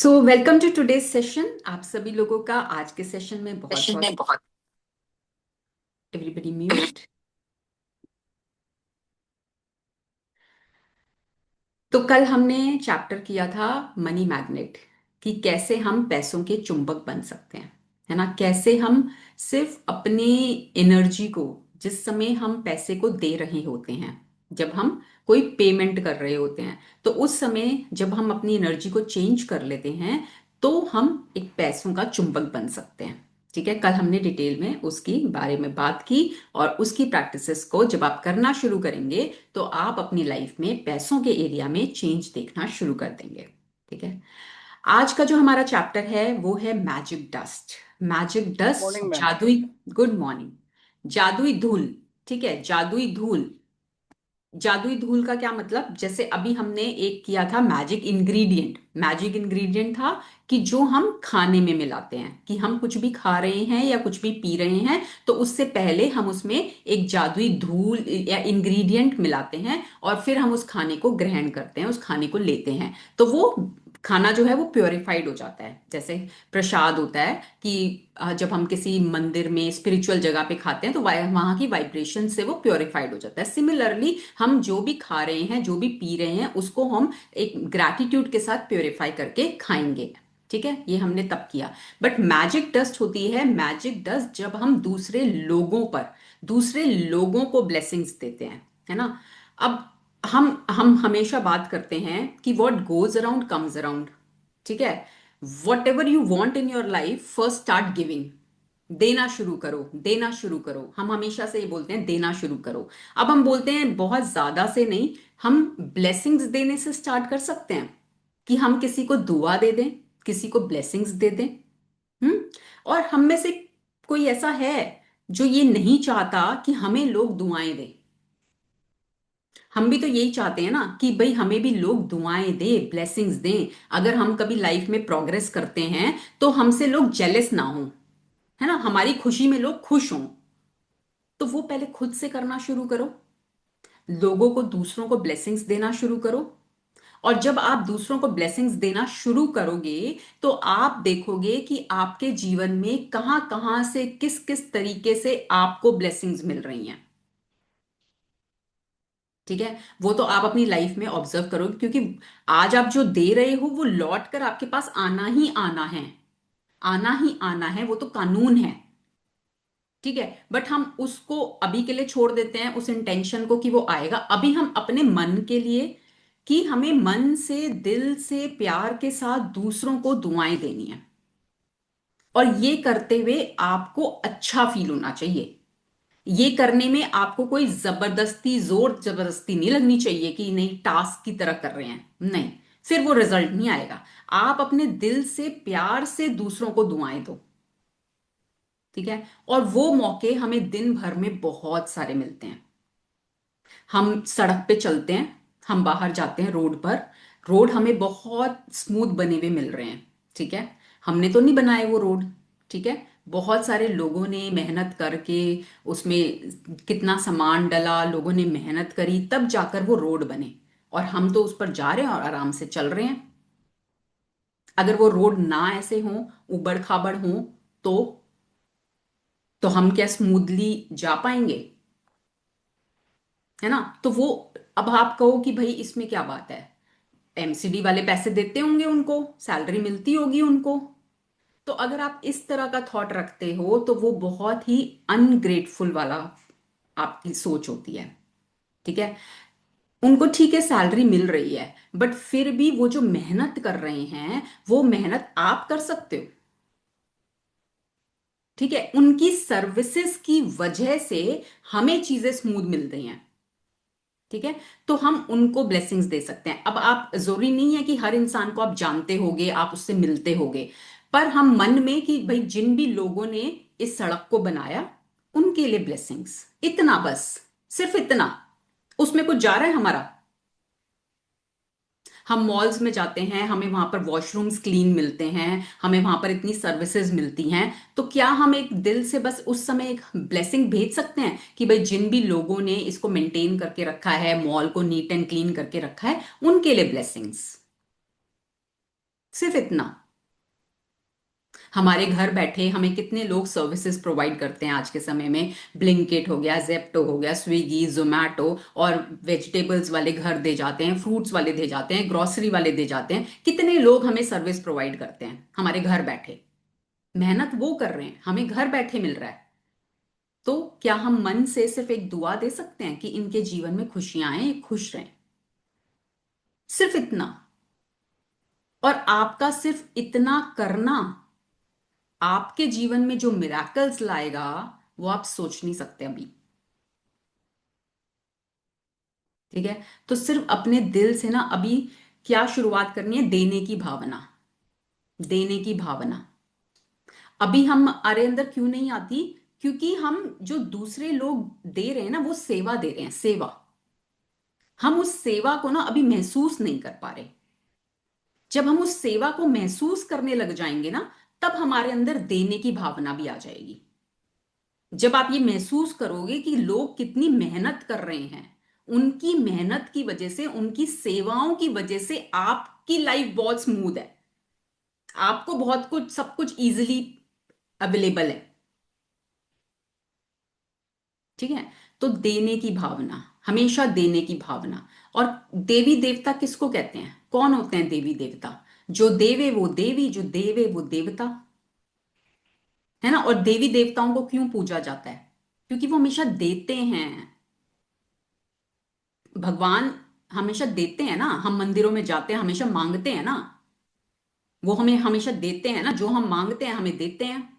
So welcome to today's session. आप सभी लोगों का आज के सेशन में बहुत सेशन बहुत में बहुत एवरीबडी म्यूट। तो कल हमने चैप्टर किया था मनी मैग्नेट, कि कैसे हम पैसों के चुंबक बन सकते हैं, है ना। कैसे हम सिर्फ अपनी एनर्जी को, जिस समय हम पैसे को दे रहे होते हैं, जब हम कोई पेमेंट कर रहे होते हैं, तो उस समय जब हम अपनी एनर्जी को चेंज कर लेते हैं तो हम एक पैसों का चुंबक बन सकते हैं। ठीक है, कल हमने डिटेल में उसकी बारे में बात की, और उसकी प्रैक्टिसेस को जब आप करना शुरू करेंगे तो आप अपनी लाइफ में पैसों के एरिया में चेंज देखना शुरू कर देंगे। ठीक है, आज का जो हमारा चैप्टर है वो है magic dust. Magic morning dust, ma'am. जादुई, गुड मॉर्निंग, जादुई धूल। ठीक है, जादुई धूल। जादुई धूल का क्या मतलब, जैसे अभी हमने एक किया था मैजिक इंग्रेडिएंट। मैजिक इंग्रेडिएंट था कि जो हम खाने में मिलाते हैं, कि हम कुछ भी खा रहे हैं या कुछ भी पी रहे हैं तो उससे पहले हम उसमें एक जादुई धूल या इंग्रेडिएंट मिलाते हैं, और फिर हम उस खाने को ग्रहण करते हैं, उस खाने को लेते हैं, तो वो खाना जो है वो प्योरिफाइड हो जाता है। जैसे प्रसाद होता है कि जब हम किसी मंदिर में स्पिरिचुअल जगह पे खाते हैं तो वहां की वाइब्रेशन से वो प्योरिफाइड हो जाता है। सिमिलरली हम जो भी खा रहे हैं, जो भी पी रहे हैं, उसको हम एक ग्रैटिट्यूड के साथ प्योरीफाई करके खाएंगे। ठीक है, ये हमने तब किया। बट मैजिक डस्ट होती है, मैजिक डस्ट जब हम दूसरे लोगों को ब्लेसिंग्स देते हैं, है ना। अब हम हमेशा बात करते हैं कि what goes around comes around. ठीक है, what ever you want in your life, first start giving. देना शुरू करो, देना शुरू करो। हम हमेशा से ये बोलते हैं, देना शुरू करो। अब हम बोलते हैं बहुत ज्यादा से नहीं, हम ब्लेसिंग्स देने से स्टार्ट कर सकते हैं, कि हम किसी को दुआ दे दें, किसी को ब्लेसिंग्स दे दें। हम्म। और हम में से कोई ऐसा है जो ये नहीं चाहता कि हमें लोग दुआएं दें। हम भी तो यही चाहते हैं ना, कि भाई हमें भी लोग दुआएं दें, ब्लेसिंग्स दें। अगर हम कभी लाइफ में प्रोग्रेस करते हैं तो हमसे लोग जेलस ना हो, है ना, हमारी खुशी में लोग खुश हों। तो वो पहले खुद से करना शुरू करो, लोगों को, दूसरों को ब्लेसिंग्स देना शुरू करो। और जब आप दूसरों को ब्लेसिंग्स देना शुरू करोगे तो आप देखोगे कि आपके जीवन में कहां कहां से, किस किस तरीके से आपको ब्लेसिंग्स मिल रही हैं। ठीक है, वो तो आप अपनी लाइफ में ऑब्जर्व करोगे, क्योंकि आज आप जो दे रहे हो वो लौट कर आपके पास आना ही आना है। आना ही आना है, वो तो कानून है। ठीक है, बट हम उसको अभी के लिए छोड़ देते हैं, उस इंटेंशन को कि वो आएगा। अभी हम अपने मन के लिए, कि हमें मन से, दिल से, प्यार के साथ दूसरों को दुआएं देनी है। और ये करते हुए आपको अच्छा फील होना चाहिए। ये करने में आपको कोई जबरदस्ती, जोर जबरदस्ती नहीं लगनी चाहिए कि नहीं टास्क की तरह कर रहे हैं, नहीं। फिर वो रिजल्ट नहीं आएगा। आप अपने दिल से, प्यार से दूसरों को दुआएं दो। ठीक है, और वो मौके हमें दिन भर में बहुत सारे मिलते हैं। हम सड़क पे चलते हैं, हम बाहर जाते हैं रोड पर, रोड हमें बहुत स्मूथ बने हुए मिल रहे हैं। ठीक है, हमने तो नहीं बनाए वो रोड। ठीक है, बहुत सारे लोगों ने मेहनत करके उसमें कितना सामान डला, लोगों ने मेहनत करी, तब जाकर वो रोड बने। और हम तो उस पर जा रहे हैं और आराम से चल रहे हैं। अगर वो रोड ना ऐसे हो, उबड़ खाबड़ हो, तो तो हम क्या स्मूथली जा पाएंगे? है ना। तो वो, अब आप कहो कि भाई इसमें क्या बात है, एमसीडी वाले पैसे देते होंगे, उनको सैलरी मिलती होगी उनको। तो अगर आप इस तरह का थॉट रखते हो तो वो बहुत ही अनग्रेटफुल वाला आपकी सोच होती है। ठीक है, उनको ठीक है सैलरी मिल रही है, बट फिर भी वो जो मेहनत कर रहे हैं वो मेहनत आप कर सकते हो। ठीक है, उनकी सर्विसेज की वजह से हमें चीजें स्मूथ मिल रही हैं। ठीक है, तो हम उनको ब्लेसिंग्स दे सकते हैं। अब आप, जरूरी नहीं है कि हर इंसान को आप जानते होगे, आप उससे मिलते होगे, पर हम मन में कि भाई जिन भी लोगों ने इस सड़क को बनाया उनके लिए ब्लेसिंग्स, इतना बस, सिर्फ इतना। उसमें कुछ जा रहा है हमारा? हम मॉल्स में जाते हैं, हमें वहां पर वॉशरूम्स क्लीन मिलते हैं, हमें वहां पर इतनी सर्विसेज मिलती हैं, तो क्या हम एक दिल से बस उस समय एक ब्लेसिंग भेज सकते हैं कि भाई जिन भी लोगों ने इसको मेंटेन करके रखा है, मॉल को नीट एंड क्लीन करके रखा है, उनके लिए ब्लेसिंग्स। सिर्फ इतना। हमारे घर बैठे हमें कितने लोग सर्विसेज प्रोवाइड करते हैं आज के समय में। ब्लिंकिट हो गया, जेप्टो हो गया, स्विगी, जोमैटो। और वेजिटेबल्स वाले घर दे जाते हैं, फ्रूट्स वाले दे जाते हैं, ग्रोसरी वाले दे जाते हैं। कितने लोग हमें सर्विस प्रोवाइड करते हैं हमारे घर बैठे। मेहनत वो कर रहे हैं, हमें घर बैठे मिल रहा है। तो क्या हम मन से सिर्फ एक दुआ दे सकते हैं कि इनके जीवन में खुशियां आए, ये खुश रहें? सिर्फ इतना। और आपका सिर्फ इतना करना आपके जीवन में जो मिराकल्स लाएगा, वो आप सोच नहीं सकते अभी। ठीक है। तो सिर्फ अपने दिल से ना अभी क्या शुरुआत करनी है? देने की भावना। देने की भावना अभी हमारे अंदर क्यों नहीं आती? क्योंकि हम जो दूसरे लोग दे रहे हैं ना, वो सेवा दे रहे हैं, सेवा। हम उस सेवा को ना अभी महसूस नहीं कर पा रहे। जब हम उस सेवा को महसूस करने लग जाएंगे ना, तब हमारे अंदर देने की भावना भी आ जाएगी। जब आप ये महसूस करोगे कि लोग कितनी मेहनत कर रहे हैं, उनकी मेहनत की वजह से, उनकी सेवाओं की वजह से आपकी लाइफ बहुत स्मूथ है। आपको बहुत कुछ, सब कुछ इजीली अवेलेबल है। ठीक है। तो देने की भावना, हमेशा देने की भावना। और देवी देवता किसको कहते हैं? कौन होते हैं देवी देवता? जो देवे वो देवी, जो देवे वो देवता। है ना? और देवी देवताओं को क्यों पूजा जाता है? क्योंकि वो हमेशा देते हैं। भगवान हमेशा देते हैं ना। हम मंदिरों में जाते हैं, हमेशा मांगते हैं ना। वो हमें हमेशा देते हैं ना, जो हम मांगते हैं हमें देते हैं।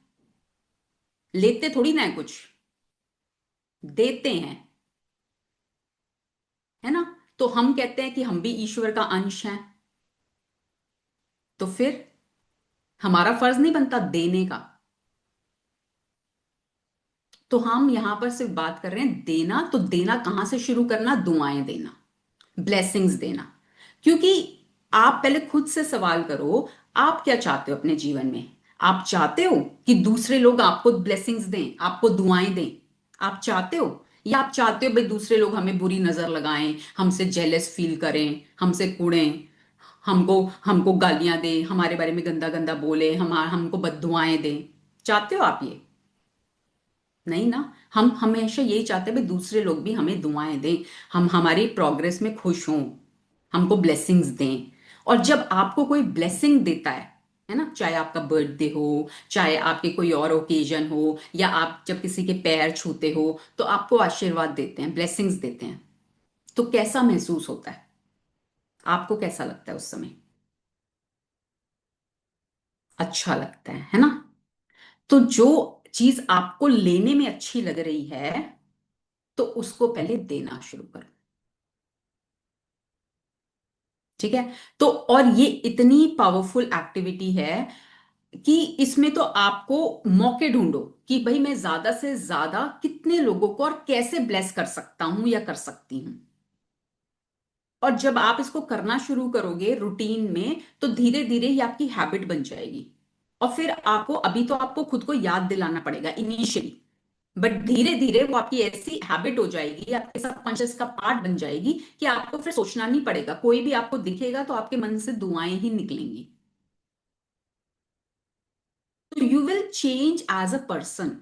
लेते थोड़ी ना है कुछ, देते हैं। है ना? तो हम कहते हैं कि हम भी ईश्वर का अंश हैं। तो फिर हमारा फर्ज नहीं बनता देने का? तो हम यहां पर सिर्फ बात कर रहे हैं देना। तो देना कहां से शुरू करना? दुआएं देना, ब्लेसिंग्स देना। क्योंकि आप पहले खुद से सवाल करो, आप क्या चाहते हो अपने जीवन में? आप चाहते हो कि दूसरे लोग आपको ब्लेसिंग्स दें, आपको दुआएं दें? आप चाहते हो? या आप चाहते हो भाई दूसरे लोग हमें बुरी नजर लगाएं, हमसे जेलस फील करें, हमसे कुड़ें, हमको हमको गालियां दें, हमारे बारे में गंदा गंदा बोले, हमको बद्दुआएं दें? चाहते हो आप ये? नहीं ना। हम हमेशा यही चाहते हैं भाई दूसरे लोग भी हमें दुआएं दें, हम हमारी प्रोग्रेस में खुश हों, हमको ब्लेसिंग्स दें। और जब आपको कोई ब्लेसिंग देता है ना, चाहे आपका बर्थडे हो, चाहे आपके कोई और ओकेजन हो, या आप जब किसी के पैर छूते हो, तो आपको आशीर्वाद देते हैं, ब्लेसिंग्स देते हैं, तो कैसा महसूस होता है? आपको कैसा लगता है उस समय? अच्छा लगता है ना? तो जो चीज आपको लेने में अच्छी लग रही है, तो उसको पहले देना शुरू करो। ठीक है। तो और ये इतनी पावरफुल एक्टिविटी है कि इसमें तो आपको मौके ढूंढो कि भाई मैं ज्यादा से ज्यादा कितने लोगों को और कैसे ब्लेस कर सकता हूं या कर सकती हूं। और जब आप इसको करना शुरू करोगे रूटीन में, तो धीरे धीरे ये आपकी हैबिट बन जाएगी। और फिर आपको, अभी तो आपको खुद को याद दिलाना पड़ेगा इनिशियली, बट धीरे धीरे वो आपकी ऐसी हैबिट हो जाएगी, आपके सबकॉन्शियस का पार्ट बन जाएगी, कि आपको फिर सोचना नहीं पड़ेगा। कोई भी आपको दिखेगा तो आपके मन से दुआएं ही निकलेंगी। तो you will change as a person.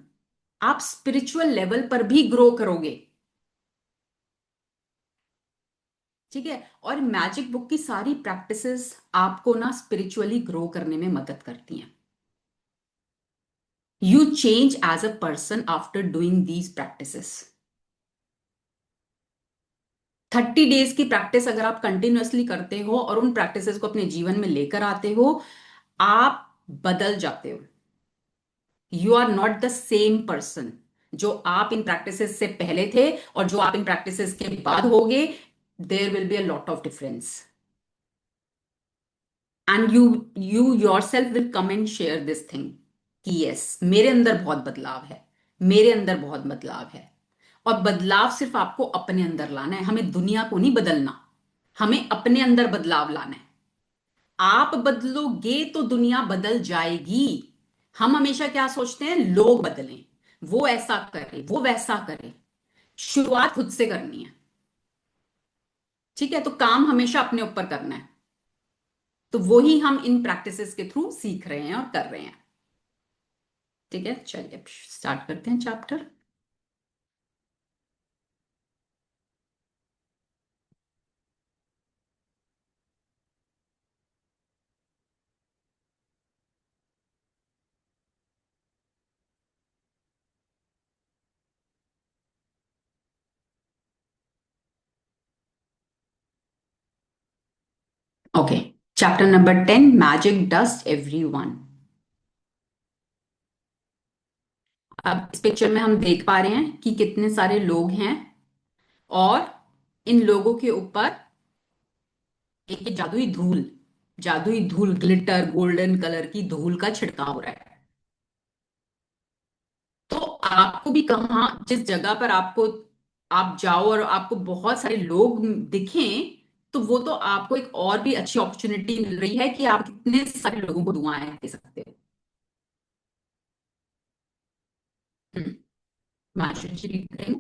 आप स्पिरिचुअल लेवल पर भी ग्रो करोगे। ठीक है। और मैजिक बुक की सारी प्रैक्टिसेस आपको ना स्पिरिचुअली ग्रो करने में मदद करती हैं। You change as a person after doing these practices. 30 days की प्रैक्टिस अगर आप कंटिन्यूअसली करते हो और उन प्रैक्टिसेस को अपने जीवन में लेकर आते हो, आप बदल जाते हो। You are not the same person जो आप इन प्रैक्टिसेस से पहले थे और जो आप इन प्रैक्टिसेस के बाद होगे। There will be a lot of difference. And you yourself will come and share this thing कि यस, मेरे अंदर बहुत बदलाव है, मेरे अंदर बहुत बदलाव है। और बदलाव सिर्फ आपको अपने अंदर लाना है, हमें दुनिया को नहीं बदलना। हमें अपने अंदर बदलाव लाना है। आप बदलोगे तो दुनिया बदल जाएगी। हम हमेशा क्या सोचते हैं? लोग बदलें, वो ऐसा करे, वो वैसा करे। शुरुआत खुद से करनी है। ठीक है। तो काम हमेशा अपने ऊपर करना है। तो वो ही हम इन प्रैक्टिसेस के थ्रू सीख रहे हैं और कर रहे हैं। ठीक है, चलिए स्टार्ट करते हैं chapter. Okay, chapter number 10, magic dust everyone. अब इस पिक्चर में हम देख पा रहे हैं कि कितने सारे लोग हैं, और इन लोगों के ऊपर एक ये जादुई धूल, ग्लिटर गोल्डन कलर की धूल का छिड़काव हो रहा है। तो आपको भी कहाँ, जिस जगह पर आपको, आप जाओ और आपको बहुत सारे लोग दिखें, तो वो तो आपको एक और भी अच्छी अपॉर्चुनिटी मिल रही है कि आप कितने सारे लोगों को दुआएं दे सकते हो। हम्म, माशुर जी read करेंगे?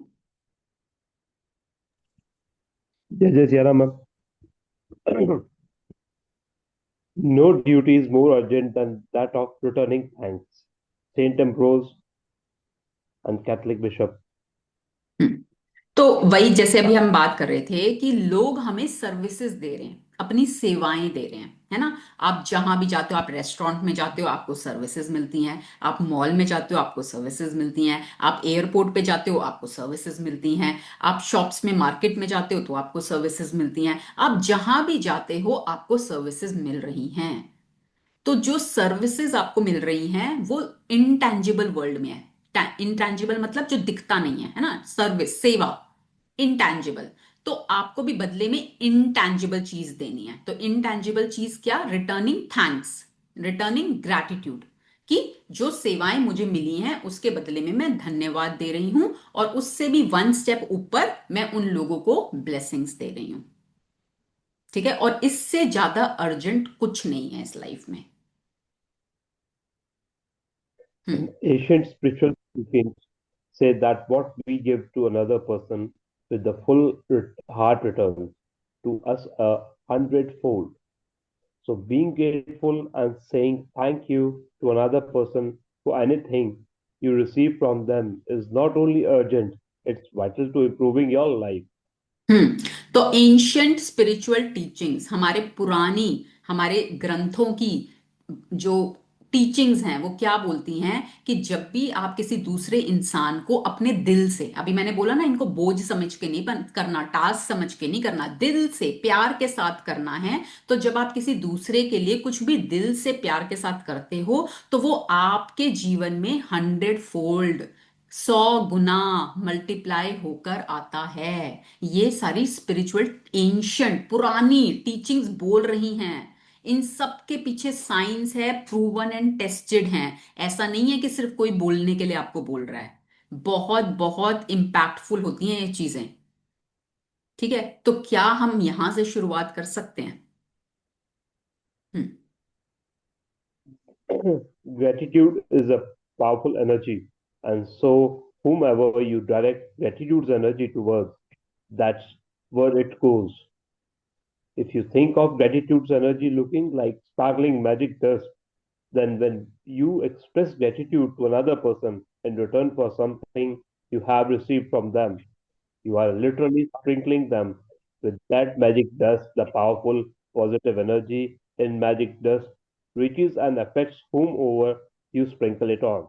Yes, yes, Yara, ma'am. No duty is more urgent than that of returning thanks. Saint Ambrose and Catholic Bishop. हम्म, तो वही जैसे अभी हम बात कर रहे थे कि लोग हमें सर्विसेज दे रहे हैं, अपनी सेवाएं दे रहे हैं, है ना। आप जहां भी जाते हो, आप रेस्टोरेंट में जाते हो आपको सर्विसेज मिलती हैं, आप मॉल में जाते हो आपको सर्विसेज मिलती हैं, आप एयरपोर्ट पे जाते हो आपको सर्विसेज मिलती हैं, आप शॉप्स में मार्केट में जाते हो तो आपको सर्विसेज मिलती हैं, आप जहां भी जाते हो आपको सर्विसेज मिल रही हैं। तो जो सर्विसेज आपको मिल रही हैं वो इनटैंजिबल वर्ल्ड में है। इनटैंजिबल मतलब जो दिखता नहीं है ना, सर्विस सेवा, इनटैंजिबल। तो आपको भी बदले में इनटैंजिबल चीज देनी है। तो इनटैंजिबल चीज क्या? रिटर्निंग थैंक्स, रिटर्निंग ग्रैटिट्यूड, कि जो सेवाएं मुझे मिली हैं उसके बदले में मैं धन्यवाद दे रही हूं, और उससे भी वन स्टेप ऊपर मैं उन लोगों को ब्लेसिंग्स दे रही हूं। ठीक है, और इससे ज्यादा अर्जेंट कुछ नहीं है इस लाइफ में। हम्म। Ancient spiritual teachings say that what we give to another person with the heart returns to us a hundredfold. So, being grateful and saying thank you to another person for anything you receive from them is not only urgent, it's vital to improving your life. हम्म, तो ancient spiritual teachings, हमारे ग्रंथों की जो teachings हैं वो क्या बोलती हैं कि जब भी आप किसी दूसरे इंसान को अपने दिल से, अभी मैंने बोला ना, इनको बोझ समझ के नहीं करना, टास्क समझ के नहीं करना, दिल से प्यार के साथ करना है। तो जब आप किसी दूसरे के लिए कुछ भी दिल से प्यार के साथ करते हो तो वो आपके जीवन में 100 फोल्ड, 100 गुना मल्टीप्लाई होकर आता है। ये सारी स्पिरिचुअल एंशंट पुरानी टीचिंग्स बोल रही हैं। इन सब के पीछे साइंस है, प्रूवन एंड टेस्टेड हैं। ऐसा नहीं है कि सिर्फ कोई बोलने के लिए आपको बोल रहा है। बहुत बहुत इंपैक्टफुल होती हैं ये चीजें। ठीक है, तो क्या हम यहां से शुरुआत कर सकते हैं? हम्म। Gratitude is a powerful energy, and so whomever you direct gratitude's energy towards, that's where it goes. If you think of gratitude's energy looking like sparkling magic dust, then when you express gratitude to another person in return for something you have received from them, you are literally sprinkling them with that magic dust. The powerful positive energy in magic dust reaches and affects whomever you sprinkle it on.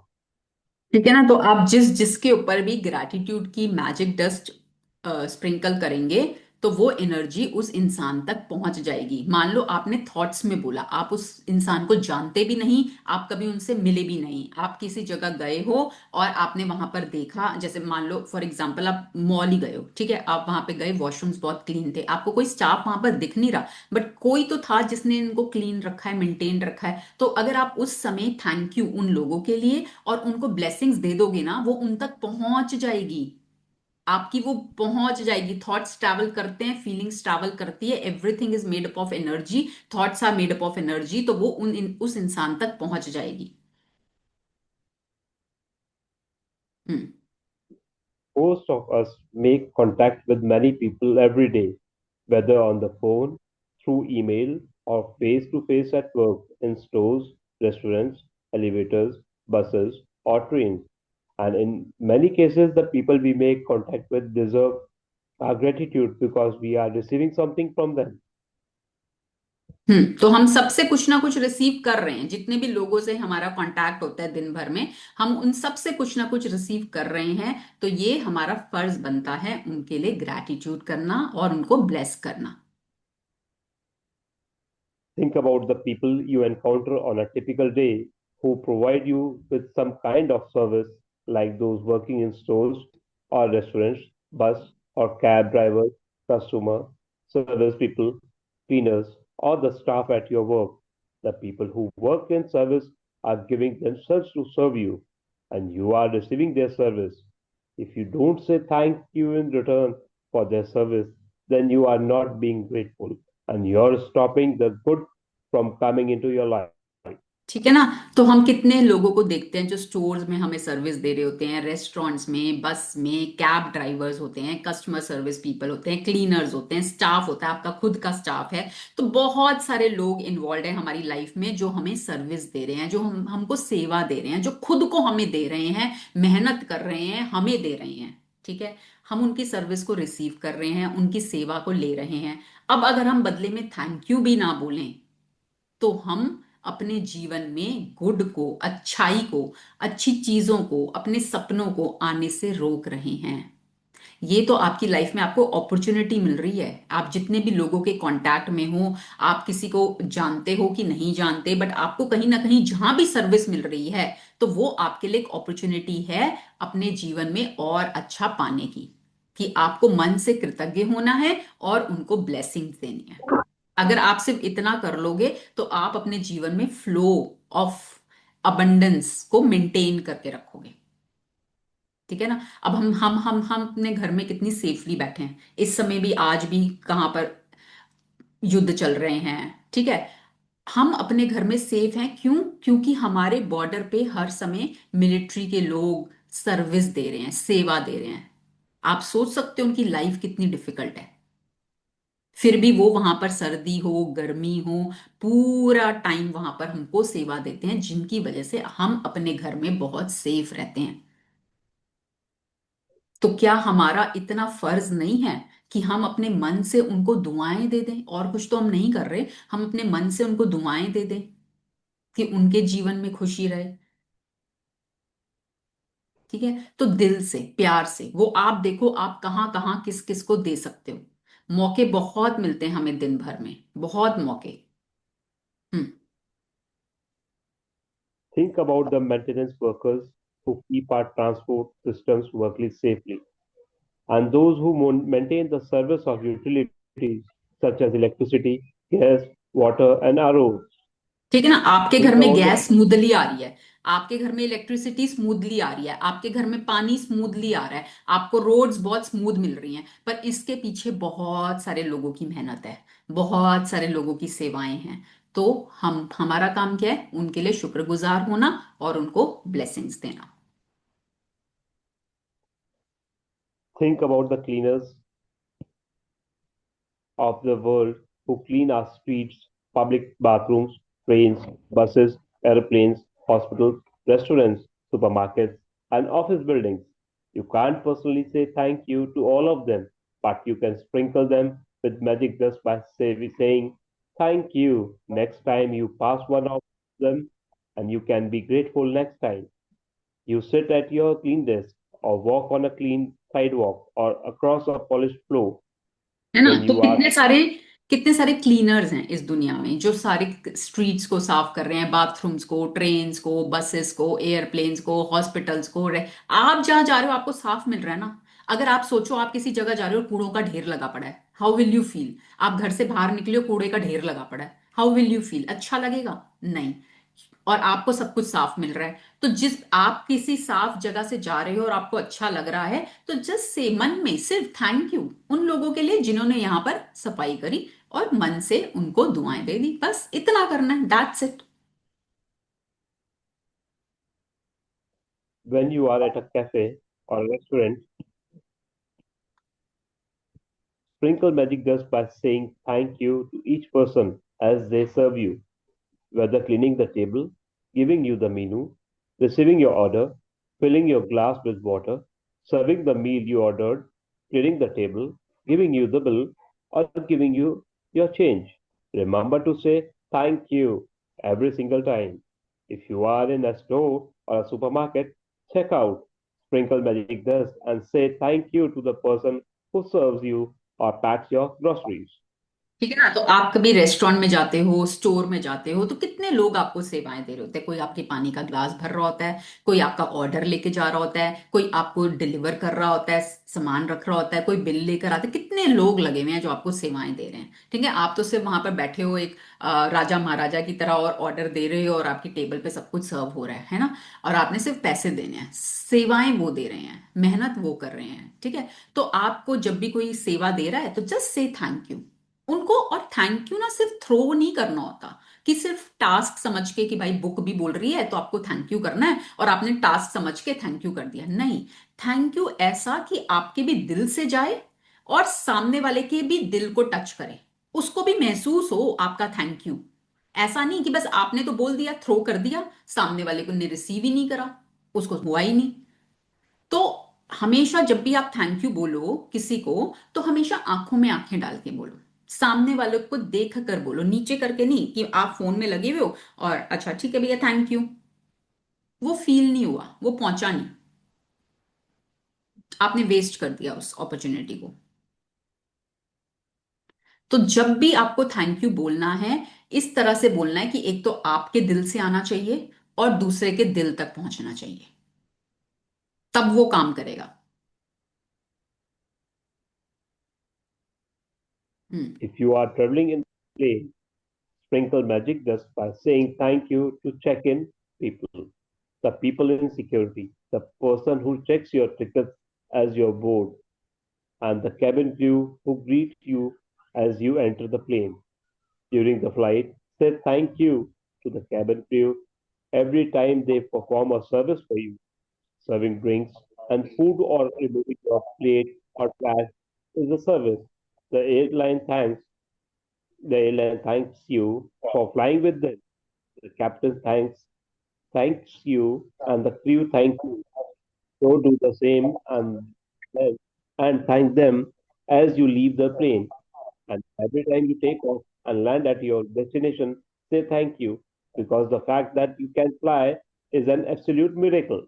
ठीक है ना, तो आप जिस जिसके ऊपर भी gratitude की मैजिक डस्ट स्प्रिंकल करेंगे तो वो एनर्जी उस इंसान तक पहुंच जाएगी। मान लो आपने थॉट्स में बोला, आप उस इंसान को जानते भी नहीं, आप कभी उनसे मिले भी नहीं, आप किसी जगह गए हो और आपने वहां पर देखा, जैसे मान लो फॉर एग्जांपल आप मॉल ही गए हो, ठीक है, आप वहां पे गए, वॉशरूम्स बहुत क्लीन थे, आपको कोई स्टाफ वहां पर दिख नहीं रहा, बट कोई तो था जिसने इनको क्लीन रखा है, मेंटेन रखा है। तो अगर आप उस समय थैंक यू उन लोगों के लिए और उनको ब्लेसिंग्स दे दोगे ना, वो उन तक पहुंच जाएगी। आपकी वो पहुंच जाएगी। थॉट्स ट्रैवल करते हैं, फीलिंग्स ट्रैवल करती है, everything is made up of energy, thoughts are made up of energy, तो वो उस इंसान तक पहुंच जाएगी। हम्म। Most of us make contact with many people every day, whether on the phone, through email, or face to face at work in stores, restaurants, elevators, buses, or trains. And in many cases, the people we make contact with deserve our gratitude because we are receiving something from them. तो हम सबसे कुछ ना कुछ receive कर रहे हैं, जितने भी लोगों से हमारा कांटेक्ट होता है दिन भर में, हम उन सब से कुछ ना कुछ रिसीव कर रहे हैं। तो ये हमारा फर्ज बनता है उनके लिए ग्रैटिट्यूड करना और उनको ब्लेस करना। Think about the people you encounter on a typical day who provide you with some kind of service, like those working in stores or restaurants, bus or cab drivers, customer, service people, cleaners, or the staff at your work. The people who work in service are giving themselves to serve you, and you are receiving their service. If you don't say thank you in return for their service, then you are not being grateful and you're stopping the good from coming into your life. ठीक है ना। तो हम कितने लोगों को देखते हैं जो स्टोर्स में हमें सर्विस दे रहे होते हैं, रेस्टोरेंट्स में, बस में, कैब ड्राइवर्स होते हैं, कस्टमर सर्विस पीपल होते हैं, क्लीनर्स होते हैं, स्टाफ होता है, आपका खुद का स्टाफ है। तो बहुत सारे लोग इन्वॉल्व हैं हमारी लाइफ में जो हमें सर्विस दे रहे हैं, जो हमको सेवा दे रहे हैं, जो खुद को हमें दे रहे हैं, मेहनत कर रहे हैं, हमें दे रहे हैं। ठीक है। हम उनकी सर्विस को रिसीव कर रहे हैं, उनकी सेवा को ले रहे हैं। अब अगर हम बदले में थैंक यू भी ना बोलें, तो हम अपने जीवन में गुड को, अच्छाई को, अच्छी चीजों को, अपने सपनों को आने से रोक रहे हैं। ये तो आपकी लाइफ में आपको अपॉर्चुनिटी मिल रही है। आप जितने भी लोगों के कांटेक्ट में हो, आप किसी को जानते हो कि नहीं जानते, बट आपको कहीं ना कहीं जहां भी सर्विस मिल रही है, तो वो आपके लिए एक अपॉर्चुनिटी है अपने जीवन में और अच्छा पाने की, कि आपको मन से कृतज्ञ होना है और उनको ब्लेसिंग्स देनी है। अगर आप सिर्फ इतना कर लोगे, तो आप अपने जीवन में फ्लो ऑफ अबंडेंस को मेंटेन करके रखोगे। ठीक है ना। अब हम अपने घर में कितनी सेफली बैठे हैं, इस समय भी, आज भी कहाँ पर युद्ध चल रहे हैं। ठीक है। हम अपने घर में सेफ हैं, क्यों? क्योंकि हमारे बॉर्डर पे हर समय मिलिट्री के लोग सर्विस दे रहे हैं, सेवा दे रहे हैं। आप सोच सकते हो उनकी लाइफ कितनी डिफिकल्ट है, फिर भी वो वहां पर सर्दी हो, गर्मी हो, पूरा टाइम वहां पर हमको सेवा देते हैं, जिनकी वजह से हम अपने घर में बहुत सेफ रहते हैं। तो क्या हमारा इतना फर्ज नहीं है कि हम अपने मन से उनको दुआएं दे दें? और कुछ तो हम नहीं कर रहे, हम अपने मन से उनको दुआएं दे दें कि उनके जीवन में खुशी रहे। ठीक है। तो दिल से, प्यार से, वो आप देखो आप कहाँ कहाँ किस किस को दे सकते हो। मौके बहुत मिलते हैं हमें दिन भर में, बहुत मौके। हम्म। Think about the maintenance workers who keep our transport systems working safely, and those who maintain the service of utilities such as electricity, gas, water, and ROs. ठीक है ना। आपके घर Think में about the गैस स्मूथली आ रही है, आपके घर में इलेक्ट्रिसिटी स्मूथली आ रही है, आपके घर में पानी स्मूथली आ रहा है, आपको रोड्स बहुत स्मूथ मिल रही हैं, पर इसके पीछे बहुत सारे लोगों की मेहनत है, बहुत सारे लोगों की सेवाएं हैं। तो हम, हमारा काम क्या है? उनके लिए शुक्रगुजार होना और उनको ब्लेसिंग्स देना। think about the cleaners of the world who clean our streets, public bathrooms, trains, buses, airplanes, hospitals, restaurants, supermarkets, and office buildings. You can't personally say thank you to all of them, but you can sprinkle them with magic just by saying thank you next time you pass one of them, and you can be grateful next time. You sit at your clean desk, or walk on a clean sidewalk, or across a polished floor. है ना। When तो you are कितने सारे cleaners हैं इस दुनिया में जो सारे स्ट्रीट्स को साफ कर रहे हैं, बाथरूम्स को, ट्रेन्स को, बसेस को, एयरप्लेन्स को, हॉस्पिटल्स को, आप जहां जा रहे हो आपको साफ मिल रहा है ना। अगर आप सोचो आप किसी जगह जा रहे हो, कूड़ों का ढेर लगा पड़ा है, हाउ विल यू फील? आप घर से बाहर निकले हो, कूड़े का ढेर लगा पड़ा है, हाउ विल यू फील? अच्छा लगेगा? नहीं। और आपको सब कुछ साफ मिल रहा है, तो जिस आप किसी साफ जगह से जा रहे हो और आपको अच्छा लग रहा है, तो जस्ट से मन में सिर्फ थैंक यू उन लोगों के लिए जिन्होंने यहां पर सफाई करी, और मन से उनको दुआएं दे दी, बस इतना करना है, that's it. when you are at a cafe or a restaurant, sprinkle magic dust by saying thank you to each person as they serve you, whether cleaning the table, giving you the menu, receiving your order, filling your glass with water, serving the meal you ordered, clearing the table, giving you the bill, or giving you your change. Remember to say thank you every single time. If you are in a store or a supermarket, check out Sprinkle Magic Dust and say thank you to the person who serves you or packs your groceries. ठीक है ना। तो आप कभी restaurant में जाते हो, store में जाते हो, तो कितने लोग आपको सेवाएं दे रहे होते हैं। कोई आपके पानी का ग्लास भर रहा होता है, कोई आपका ऑर्डर लेके जा रहा होता है, कोई आपको डिलीवर कर रहा होता है, सामान रख रहा होता है, कोई बिल लेकर आते हैं। कितने लोग लगे हुए हैं जो आपको सेवाएं दे रहे हैं। ठीक है, आप तो सिर्फ वहां पर बैठे हो एक राजा महाराजा की तरह, और ऑर्डर दे रहे हो और आपकी टेबल पे सब कुछ सर्व हो रहा है ना। और आपने सिर्फ पैसे देने हैं, सेवाएं वो दे रहे हैं, मेहनत वो कर रहे हैं। ठीक है, तो आपको जब भी कोई सेवा दे रहा है तो जस्ट से थैंक यू उनको। और थैंक यू ना सिर्फ थ्रो नहीं करना होता, कि सिर्फ टास्क समझ के कि भाई बुक भी बोल रही है तो आपको थैंक यू करना है और आपने टास्क समझ के थैंक यू कर दिया। नहीं, थैंक यू ऐसा कि आपके भी दिल से जाए और सामने वाले के भी दिल को टच करे, उसको भी महसूस हो आपका थैंक यू। ऐसा नहीं कि बस आपने तो बोल दिया, थ्रो कर दिया, सामने वाले को ने रिसीव ही नहीं करा, उसको हुआ ही नहीं। तो हमेशा जब भी आप थैंक यू बोलो किसी को, तो हमेशा आंखों में आंखें डाल के बोलो, सामने वाले को देख कर बोलो, नीचे करके नहीं कि आप फोन में लगे हुए हो और अच्छा ठीक है भैया थैंक यू। वो फील नहीं हुआ, वो पहुंचा नहीं, आपने वेस्ट कर दिया उस अपॉर्चुनिटी को। तो जब भी आपको थैंक यू बोलना है, इस तरह से बोलना है कि एक तो आपके दिल से आना चाहिए और दूसरे के दिल तक पहुंचना चाहिए, तब वो काम करेगा। हम्म। If you are traveling in plane, sprinkle magic dust by saying thank you to check-in people, the people in security, the person who checks your tickets as your board, and the cabin crew who greet you as you enter the plane. During the flight, say thank you to the cabin crew every time they perform a service for you. Serving drinks and food or removing your plate or trash is a service. The airline thanks the airline thanks you for flying with them. The captain thanks you, and the crew thank you. So do the same and thank them as you leave the plane. And every time you take off and land at your destination, say thank you because the fact that you can fly is an absolute miracle.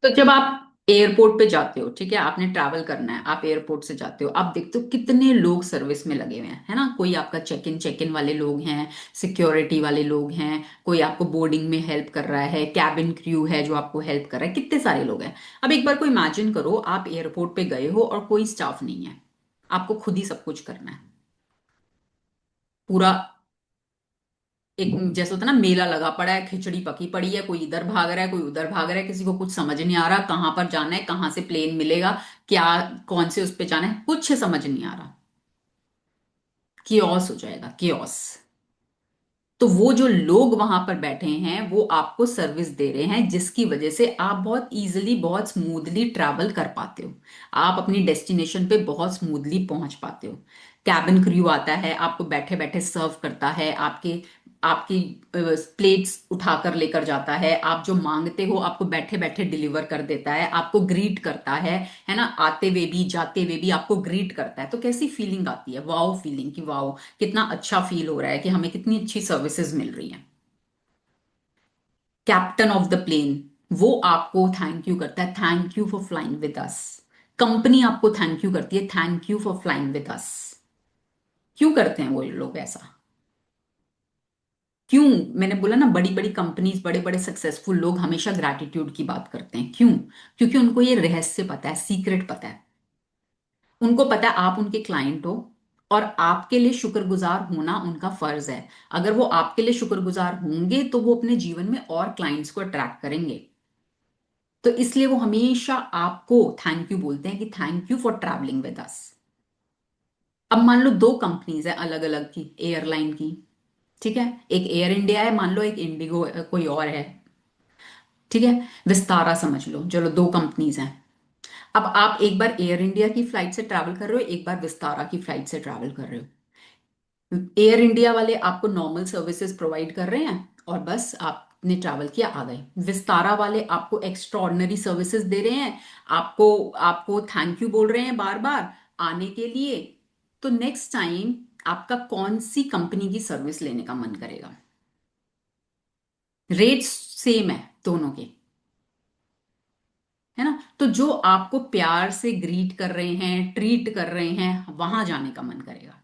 तो जब आप airport पे जाते हो, ठीक है, आपने travel करना है, आप एयरपोर्ट से जाते हो, आप देखते हो कितने लोग सर्विस में लगे हुए हैं, है ना। कोई आपका चेक इन वाले लोग हैं, सिक्योरिटी वाले लोग हैं, कोई आपको बोर्डिंग में हेल्प कर रहा है, कैबिन क्रू है जो आपको हेल्प कर रहा है, कितने सारे लोग हैं। अब एक बार को इमेजिन करो, आप एयरपोर्ट पे गए हो और कोई स्टाफ नहीं है, आपको खुद ही सब कुछ करना है पूरा। एक जैसे होता है ना, मेला लगा पड़ा है, खिचड़ी पकी पड़ी है, कोई इधर भाग रहा है, कोई उधर भाग रहा है, किसी को कुछ समझ नहीं आ रहा कहां पर जाना है, कहां से प्लेन मिलेगा, क्या कौन से उस पे जाना है, कुछ समझ नहीं आ रहा। कियोस हो जाएगा, कियोस। तो वो जो लोग वहां पर बैठे हैं वो आपको सर्विस दे रहे हैं, जिसकी वजह से आप बहुत इजीली, बहुत स्मूथली ट्रैवल कर पाते हो, आप अपनी डेस्टिनेशन पे बहुत स्मूथली पहुंच पाते हो। कैबिन क्रू आता है, आपको बैठे बैठे सर्व करता है, आपके आपकी प्लेट्स उठाकर लेकर जाता है, आप जो मांगते हो आपको बैठे बैठे डिलीवर कर देता है, आपको ग्रीट करता है ना, आते हुए भी जाते हुए भी आपको ग्रीट करता है। तो कैसी फीलिंग आती है, वाओ फीलिंग, कि वाओ कितना अच्छा फील हो रहा है कि हमें कितनी अच्छी सर्विसेज मिल रही हैं। कैप्टन ऑफ द प्लेन वो आपको थैंक यू करता है, thank you for flying with us. Company आपको थैंक यू करती है, thank you for flying with us. क्यों करते हैं वो लोग ऐसा, क्यों? मैंने बोला ना, बड़ी बड़ी कंपनीज, बड़े बड़े सक्सेसफुल लोग हमेशा ग्रैटिट्यूड की बात करते हैं। क्यों? क्योंकि उनको ये रहस्य पता है, सीक्रेट पता है। उनको पता है आप उनके क्लाइंट हो और आपके लिए शुक्रगुजार होना उनका फर्ज है। अगर वो आपके लिए शुक्रगुजार होंगे तो वो अपने जीवन में और क्लाइंट्स को अट्रैक्ट करेंगे। तो इसलिए वो हमेशा आपको थैंक यू बोलते हैं कि thank you for travelling with us. अब मान लो दो कंपनीज है अलग अलग की, एयरलाइन की, ठीक है, एक एयर इंडिया है मान लो, एक इंडिगो कोई और है, ठीक है, विस्तारा समझ लो, चलो दो कंपनीज हैं। अब आप एक बार एयर इंडिया की फ्लाइट से ट्रैवल कर रहे हो, एक बार विस्तारा की फ्लाइट से ट्रैवल कर रहे हो। एयर इंडिया वाले आपको नॉर्मल सर्विसेज प्रोवाइड कर रहे हैं और बस आपने ट्रैवल किया आ गए। विस्तारा वाले आपको एक्स्ट्रा ऑर्डिनरी सर्विसेज दे रहे हैं, आपको आपको थैंक यू बोल रहे हैं बार बार आने के लिए। तो नेक्स्ट टाइम आपका कौन सी कंपनी की सर्विस लेने का मन करेगा? रेट्स सेम है दोनों के, है ना? तो जो आपको प्यार से ग्रीट कर रहे हैं, ट्रीट कर रहे हैं, वहां जाने का मन करेगा,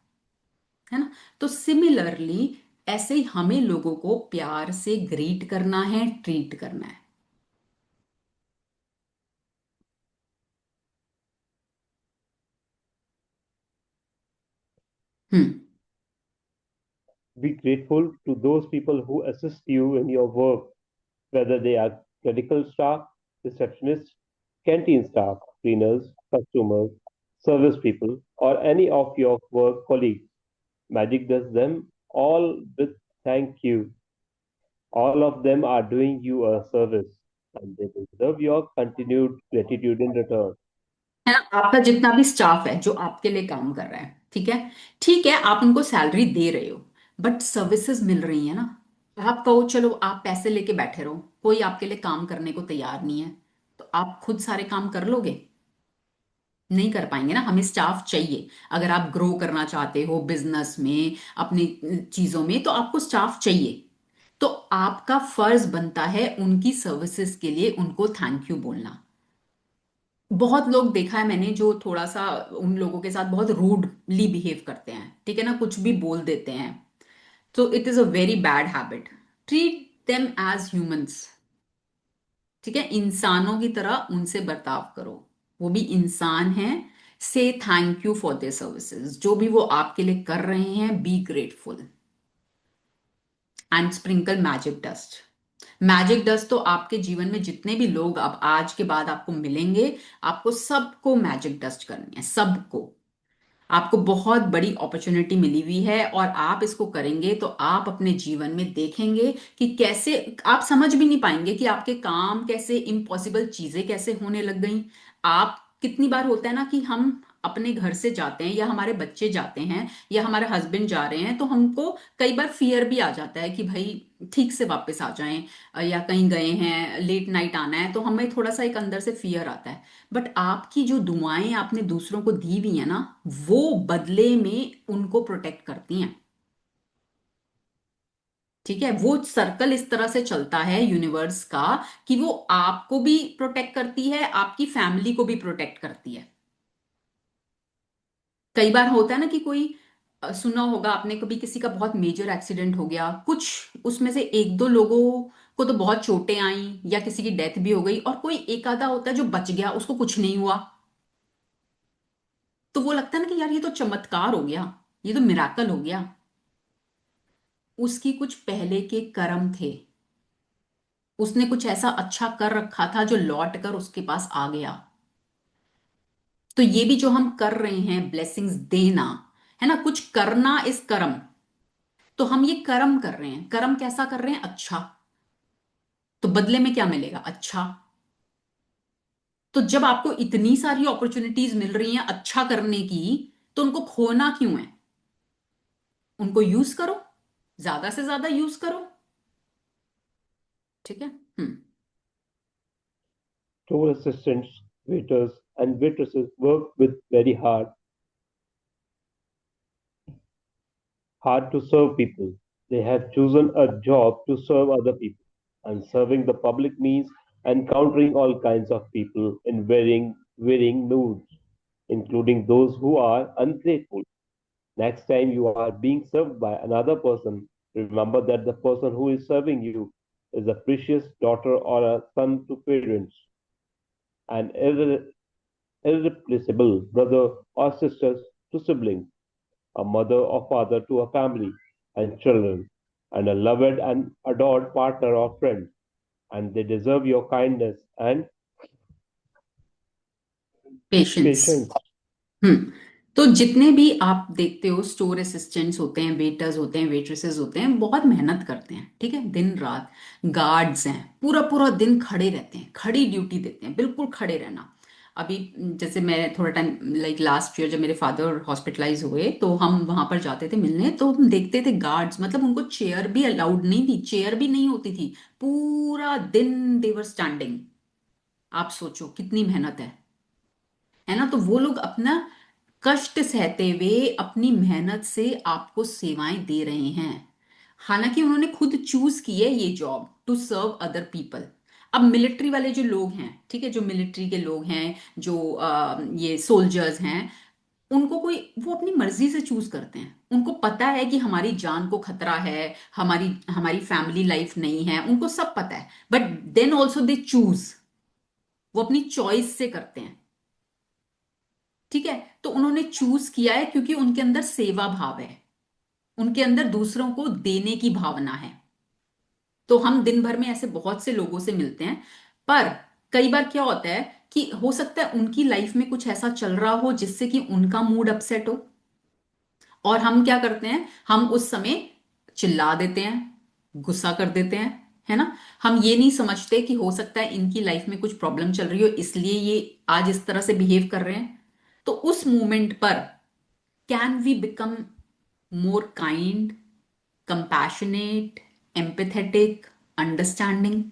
है ना? तो सिमिलरली ऐसे ही हमें लोगों को प्यार से ग्रीट करना है, ट्रीट करना है। हम्म। Be grateful to those people who assist you in your work, whether they are clerical staff, receptionists, canteen staff, cleaners, customers, service people, or any of your work colleagues. Magic does them all with thank you. All of them are doing you a service and they deserve your continued gratitude in return. है ना? आपका जितना भी staff है जो आपके लिए काम कर रहा है, ठीक है, ठीक है, आप उनको सैलरी दे रहे हो, बट सर्विसेज मिल रही है ना। आप कहो चलो आप पैसे लेके बैठे रहो, कोई आपके लिए काम करने को तैयार नहीं है, तो आप खुद सारे काम कर लोगे? नहीं कर पाएंगे ना। हमें स्टाफ चाहिए। अगर आप ग्रो करना चाहते हो बिजनेस में, अपनी चीजों में, तो आपको स्टाफ चाहिए। तो आपका फर्ज बनता है उनकी सर्विसेज के लिए उनको थैंक यू बोलना। बहुत लोग देखा है मैंने जो थोड़ा सा उन लोगों के साथ बहुत रूडली बिहेव करते हैं, ठीक है ना, कुछ भी बोल देते हैं। तो it is a very bad habit. Treat them as humans, ठीक है, इंसानों की तरह उनसे बर्ताव करो। वो भी इंसान हैं। से thank you for their services, जो भी वो आपके लिए कर रहे हैं, be grateful and sprinkle magic dust. Magic dust तो आपके जीवन में जितने भी लोग अब आज के बाद आपको मिलेंगे, आपको सबको मैजिक डस्ट करनी है, सबको। आपको बहुत बड़ी अपॉर्चुनिटी मिली हुई है और आप इसको करेंगे तो आप अपने जीवन में देखेंगे कि कैसे आप समझ भी नहीं पाएंगे कि आपके काम कैसे, इम्पॉसिबल चीजें कैसे होने लग गई। आप कितनी बार होता है ना कि हम अपने घर से जाते हैं या हमारे बच्चे जाते हैं या हमारे हस्बैंड जा रहे हैं, तो हमको कई बार फियर भी आ जाता है कि भाई ठीक से वापस आ जाएं, या कहीं गए हैं लेट नाइट आना है, तो हमें थोड़ा सा एक अंदर से फियर आता है। बट आपकी जो दुआएं आपने दूसरों को दी हुई है ना, वो बदले में उनको प्रोटेक्ट करती हैं, ठीक है? वो सर्कल इस तरह से चलता है यूनिवर्स का कि वो आपको भी प्रोटेक्ट करती है, आपकी फैमिली को भी प्रोटेक्ट करती है। कई बार होता है ना कि कोई सुना होगा आपने कभी, किसी का बहुत मेजर एक्सीडेंट हो गया, कुछ उसमें से एक दो लोगों को तो बहुत चोटें आई या किसी की डेथ भी हो गई, और कोई एक आधा होता है जो बच गया, उसको कुछ नहीं हुआ। तो वो लगता है ना कि यार ये तो चमत्कार हो गया, ये तो मिराकल हो गया। उसकी कुछ पहले के कर्म थे, उसने कुछ ऐसा अच्छा कर रखा था जो लौट कर उसके पास आ गया। तो ये भी जो हम कर रहे हैं ब्लेसिंग्स देना, है ना, कुछ करना इस कर्म। तो हम ये कर्म कर रहे हैं, कर्म कैसा कर रहे हैं? अच्छा। तो बदले में क्या मिलेगा? अच्छा। तो जब आपको इतनी सारी अपॉर्चुनिटीज मिल रही हैं अच्छा करने की, तो उनको खोना क्यों है? उनको यूज करो, ज्यादा से ज्यादा यूज करो, ठीक है? हम्म। Store assistants, waiters, and waitresses work with very hard to serve people. They have chosen a job to serve other people, and serving the public means encountering all kinds of people in varying moods, including those who are ungrateful. Next time you are being served by another person, remember that the person who is serving you is a precious daughter or a son to parents, an irreplaceable brother or sisters to siblings, a mother or father to a family and children, and a loved and adored partner or friend, and they deserve your kindness and patience. patience. हम्म। तो जितने भी आप देखते हो store assistants होते हैं, waiters होते हैं, वेट्रेसेस होते हैं, बहुत मेहनत करते हैं, ठीक है, दिन रात। गार्ड्स हैं, पूरा पूरा दिन खड़े रहते हैं, खड़ी ड्यूटी देते हैं, बिल्कुल खड़े रहना। अभी जैसे मैं थोड़ा टाइम लाइक लास्ट ईयर जब मेरे फादर हॉस्पिटलाइज हुए तो हम वहां पर जाते थे मिलने, तो हम देखते थे गार्ड्स, मतलब उनको चेयर भी अलाउड नहीं थी, चेयर भी नहीं होती थी, पूरा दिन देवर स्टैंडिंग। आप सोचो कितनी मेहनत है ना। तो वो लोग अपना कष्ट सहते हुए अपनी मेहनत से आपको सेवाएं दे रहे हैं। हालांकि उन्होंने खुद चूज की है ये job to serve other people. अब मिलिट्री वाले जो लोग हैं, ठीक है, जो मिलिट्री के लोग हैं, जो ये सोल्जर्स हैं, उनको कोई, वो अपनी मर्जी से चूज करते हैं, उनको पता है कि हमारी जान को खतरा है, हमारी हमारी फैमिली लाइफ नहीं है, उनको सब पता है, but then also they choose, वो अपनी चॉइस से करते हैं। ठीक है, तो उन्होंने चूज किया है क्योंकि उनके अंदर सेवा भाव है, उनके अंदर दूसरों को देने की भावना है। तो हम दिन भर में ऐसे बहुत से लोगों से मिलते हैं, पर कई बार क्या होता है कि हो सकता है उनकी लाइफ में कुछ ऐसा चल रहा हो जिससे कि उनका मूड अपसेट हो, और हम क्या करते हैं, हम उस समय चिल्ला देते हैं, गुस्सा कर देते हैं, है ना। हम ये नहीं समझते कि हो सकता है इनकी लाइफ में कुछ प्रॉब्लम चल रही हो, इसलिए ये आज इस तरह से बिहेव कर रहे हैं। तो उस मोमेंट पर can we become more kind, compassionate, empathetic, understanding?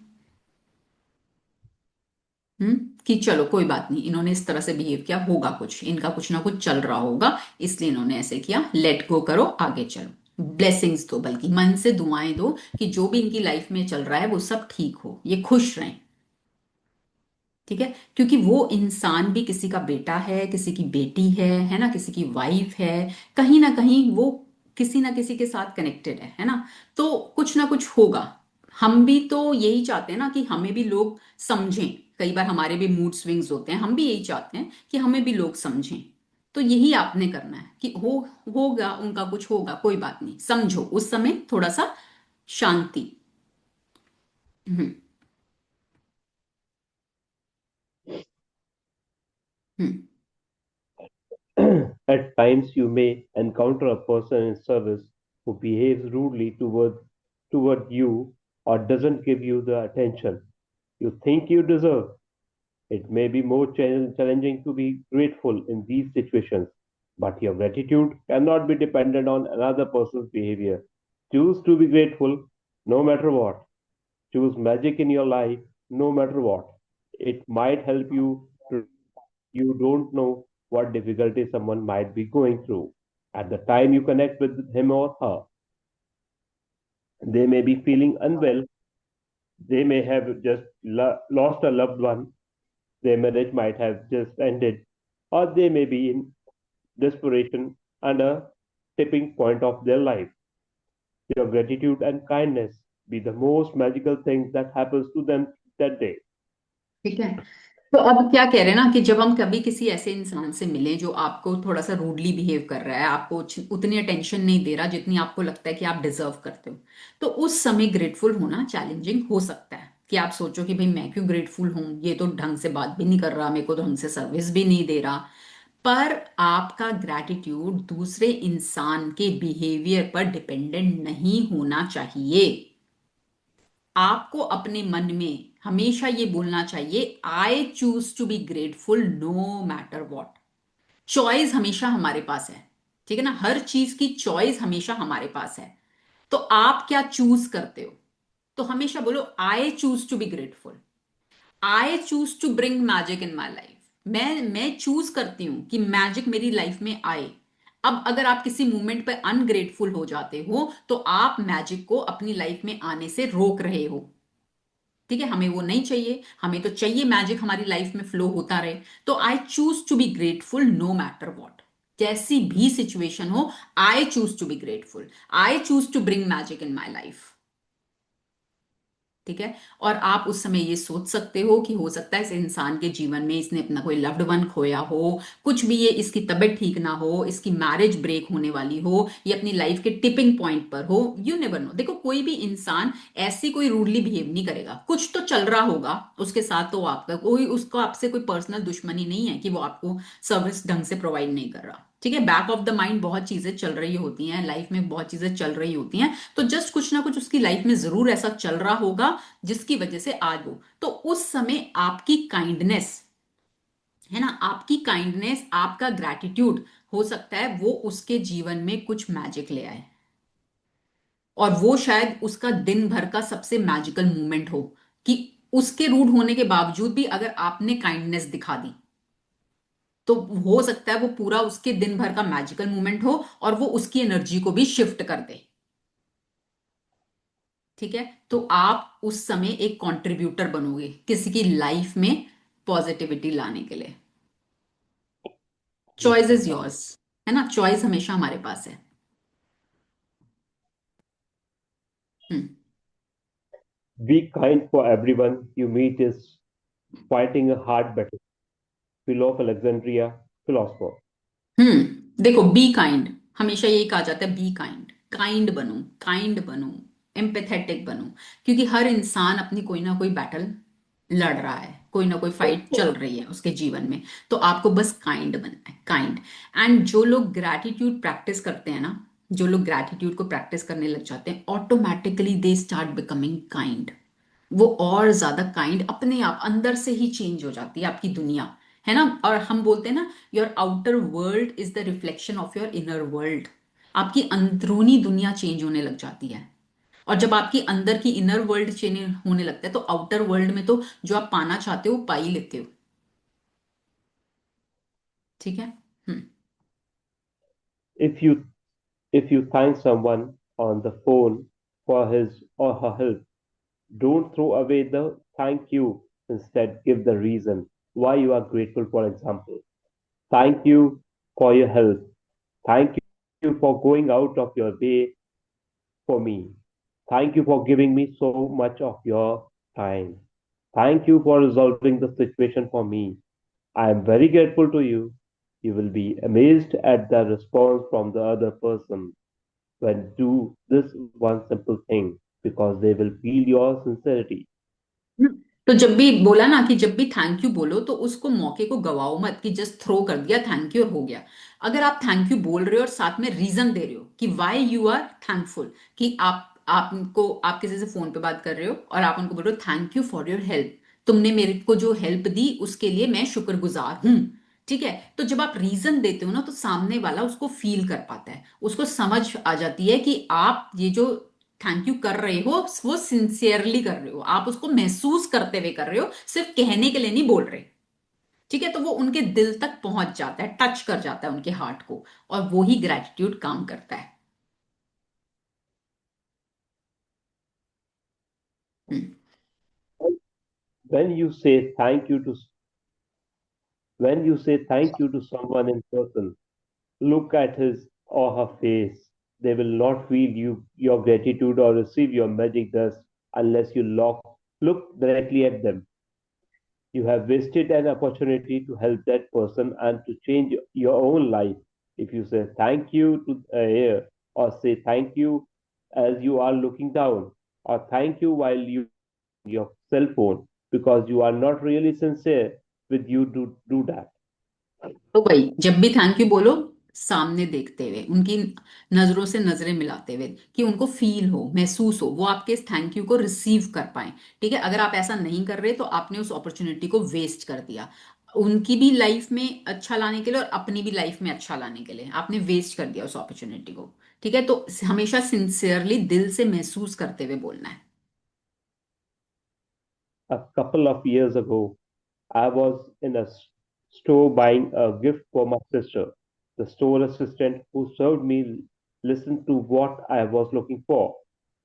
कि चलो कोई बात नहीं, इन्होंने इस तरह से बिहेव किया होगा, कुछ इनका कुछ ना कुछ चल रहा होगा, इसलिए इन्होंने ऐसे किया, लेट गो करो, आगे चलो, ब्लेसिंग्स दो, बल्कि मन से दुआएं दो कि जो भी इनकी लाइफ में चल रहा है वो सब ठीक हो, ये खुश रहें। ठीक है, क्योंकि वो इंसान भी किसी का बेटा है, किसी की बेटी है ना, किसी की वाइफ है, कहीं ना कहीं वो किसी ना किसी के साथ कनेक्टेड है ना। तो कुछ ना कुछ होगा। हम भी तो यही चाहते हैं ना कि हमें भी लोग समझें। कई बार हमारे भी मूड स्विंग्स होते हैं, हम भी यही चाहते हैं कि हमें भी लोग समझें। तो यही आपने करना है कि होगा उनका कुछ, होगा कोई बात नहीं, समझो उस समय थोड़ा सा शांति। हम्म। हम्म। At times, you may encounter a person in service who behaves rudely toward you or doesn't give you the attention you think you deserve. It may be more challenging to be grateful in these situations, but your gratitude cannot be dependent on another person's behavior. Choose to be grateful no matter what. Choose magic in your life no matter what. It might help you to you don't know what difficulty someone might be going through. At the time you connect with him or her, they may be feeling unwell, they may have just lost a loved one, their marriage might have just ended, or they may be in desperation and a tipping point of their life. Your gratitude and kindness be the most magical thing that happens to them that day. ठीक है, तो अब क्या कह रहे हैं ना कि जब हम कभी किसी ऐसे इंसान से मिले जो आपको थोड़ा सा रूडली बिहेव कर रहा है, आपको उतनी अटेंशन नहीं दे रहा जितनी आपको लगता है कि आप डिजर्व करते हो, तो उस समय ग्रेटफुल होना चैलेंजिंग हो सकता है कि आप सोचो कि भाई मैं क्यों ग्रेटफुल हूं, ये तो ढंग से बात भी नहीं कर रहा, मेरे को ढंग से सर्विस भी नहीं दे रहा। पर आपका ग्रैटिट्यूड दूसरे इंसान के बिहेवियर पर डिपेंडेंट नहीं होना चाहिए। आपको अपने मन में हमेशा ये बोलना चाहिए, I choose to be grateful no matter what. Choice हमेशा हमारे पास है, ठीक है ना, हर चीज की चॉइस हमेशा हमारे पास है। तो आप क्या चूज करते हो? तो हमेशा बोलो, I choose to be grateful, I choose to bring magic in my life. मैं चूज करती हूं कि मैजिक मेरी लाइफ में आए। अब अगर आप किसी मोमेंट पर अनग्रेटफुल हो जाते हो तो आप मैजिक को अपनी लाइफ में आने से रोक रहे हो। ठीक है, हमें वो नहीं चाहिए, हमें तो चाहिए मैजिक हमारी लाइफ में फ्लो होता रहे। तो I choose to be grateful no matter what, जैसी भी सिचुएशन हो, I choose to be grateful, I choose to bring magic in my life. ठीक है, और आप उस समय ये सोच सकते हो कि हो सकता है इस इंसान के जीवन में इसने अपना कोई लव्ड वन खोया हो, कुछ भी, ये इसकी तबीयत ठीक ना हो, इसकी मैरिज ब्रेक होने वाली हो, ये अपनी लाइफ के टिपिंग पॉइंट पर हो, यू नेवर नो। देखो कोई भी इंसान ऐसी कोई रूडली बिहेव नहीं करेगा, कुछ तो चल रहा होगा उसके साथ, तो आपका कोई, उसको आपसे कोई पर्सनल दुश्मनी नहीं है कि वो आपको सर्विस ढंग से प्रोवाइड नहीं कर रहा। ठीक है, बैक ऑफ द माइंड बहुत चीजें चल रही होती हैं, लाइफ में बहुत चीजें चल रही होती हैं, तो जस्ट कुछ ना कुछ उसकी लाइफ में जरूर ऐसा चल रहा होगा जिसकी वजह से आज वो, तो उस समय आपकी काइंडनेस, है ना। आपकी काइंडनेस, आपका ग्रैटिट्यूड हो सकता है वो उसके जीवन में कुछ मैजिक ले आए, और वो शायद उसका दिन भर का सबसे मैजिकल मोमेंट हो, कि उसके रूड होने के बावजूद भी अगर आपने काइंडनेस दिखा दी, तो हो सकता है वो पूरा उसके दिन भर का मैजिकल मोमेंट हो, और वो उसकी एनर्जी को भी शिफ्ट कर दे। ठीक है, तो आप उस समय एक कंट्रीब्यूटर बनोगे किसी की लाइफ में पॉजिटिविटी लाने के लिए। Yes, choice is Priyanka. Yours, है ना, चॉइस हमेशा हमारे पास है। हम्म। Be kind for everyone you meet is fighting a hard battle. Philo of Alexandria, philosopher. देखो, बी काइंड, हमेशा यही कहा जाता है, बी काइंड, काइंड बनो, काइंड बनो, एम्पैथेटिक बनो, क्योंकि हर इंसान अपनी कोई ना कोई बैटल लड़ रहा है, कोई ना कोई फाइट चल रही है उसके जीवन में। तो आपको बस काइंड बनना है, काइंड। एंड जो लोग ग्रैटिट्यूड प्रैक्टिस करते हैं ना, जो लोग ग्रैटिट्यूड को प्रैक्टिस करने लग जाते हैं, automatically they start becoming kind. वो और ज्यादा काइंड, अपने आप अंदर से ही चेंज हो जाती है आपकी दुनिया, है ना। और हम बोलते हैं ना, your outer world is the reflection of your inner world. आपकी अंदरूनी दुनिया चेंज होने लग जाती है, और जब आपकी अंदर की इनर वर्ल्ड चेंज होने लगता है, तो आउटर वर्ल्ड में तो जो आप पाना चाहते हो वो पा ही लेते हो। ठीक है। हम्म। If you thank someone on the phone for his or her help, don't throw away the thank you. Instead, give the reason why you are grateful. For example, thank you for your help. Thank you for going out of your way for me. Thank you for giving me so much of your time. Thank you for resolving the situation for me. I am very grateful to you. You will be amazed at the response from the other person when do this one simple thing because they will feel your sincerity. हम्म। तो जब भी बोला ना, कि जब भी thank you बोलो तो उसको मौके को गवाओ मत, कि जस्ट थ्रो कर दिया थैंक यू और हो गया। अगर आप थैंक यू बोल रहे हो और साथ में रीजन दे रहे हो कि वाई यू आर थैंकफुल, कि आपको, आप किसी से फोन पे बात कर रहे हो और आप उनको बोल रहे हो thank you for your help, तुमने मेरे को जो हेल्प दी उसके लिए मैं शुक्रगुजार हूं। ठीक है, तो जब आप रीजन देते हो ना, तो सामने वाला उसको फील कर पाता है, उसको समझ आ जाती है कि आप ये जो थैंक यू कर रहे हो वो सिंसियरली कर रहे हो, आप उसको महसूस करते हुए कर रहे हो, सिर्फ कहने के लिए नहीं बोल रहे। ठीक है, तो वो उनके दिल तक पहुंच जाता है, टच कर जाता है उनके हार्ट को, और वो ही ग्रेटिट्यूड काम करता है। हम्म। When you say thank you to when you say thank you to someone in person, look at his or her face. They will not feel your gratitude or receive your magic dust unless you look directly at them. You have wasted an opportunity to help that person and to change your own life. If you say thank you to the air, or say thank you as you are looking down, or thank you while you your cell phone, because you are not really sincere with you to do that. तो भाई, जब भी thank you बोलो, सामने देखते हुए, उनकी नजरों से नजरें मिलाते हुए, कि उनको फील हो, महसूस हो, वो आपके इस थैंक यू को रिसीव कर पाए। ठीक है, अगर आप ऐसा नहीं कर रहे तो आपने उस अपॉर्चुनिटी को वेस्ट कर दिया, उनकी भी लाइफ में अच्छा लाने के लिए और अपनी भी लाइफ में अच्छा लाने के लिए आपने वेस्ट कर दिया उस अपॉर्चुनिटी को। ठीक है, तो हमेशा सिंसियरली दिल से महसूस करते हुए बोलना है। A couple of years ago, I was in a store buying a gift for my sister. The store assistant who served me listened to what I was looking for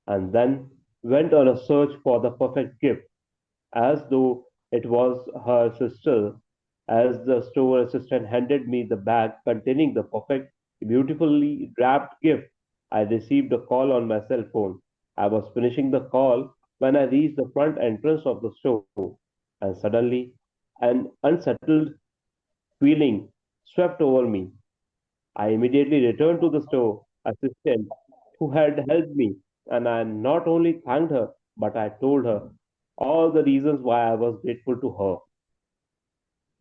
and then went on a search for the perfect gift, as though it was her sister. As the store assistant handed me the bag containing the perfect, beautifully wrapped gift, I received a call on my cell phone. I was finishing the call when I reached the front entrance of the store, and suddenly an unsettled feeling swept over me. I immediately returned to the store assistant who had helped me, and I not only thanked her, but I told her all the reasons why I was grateful to her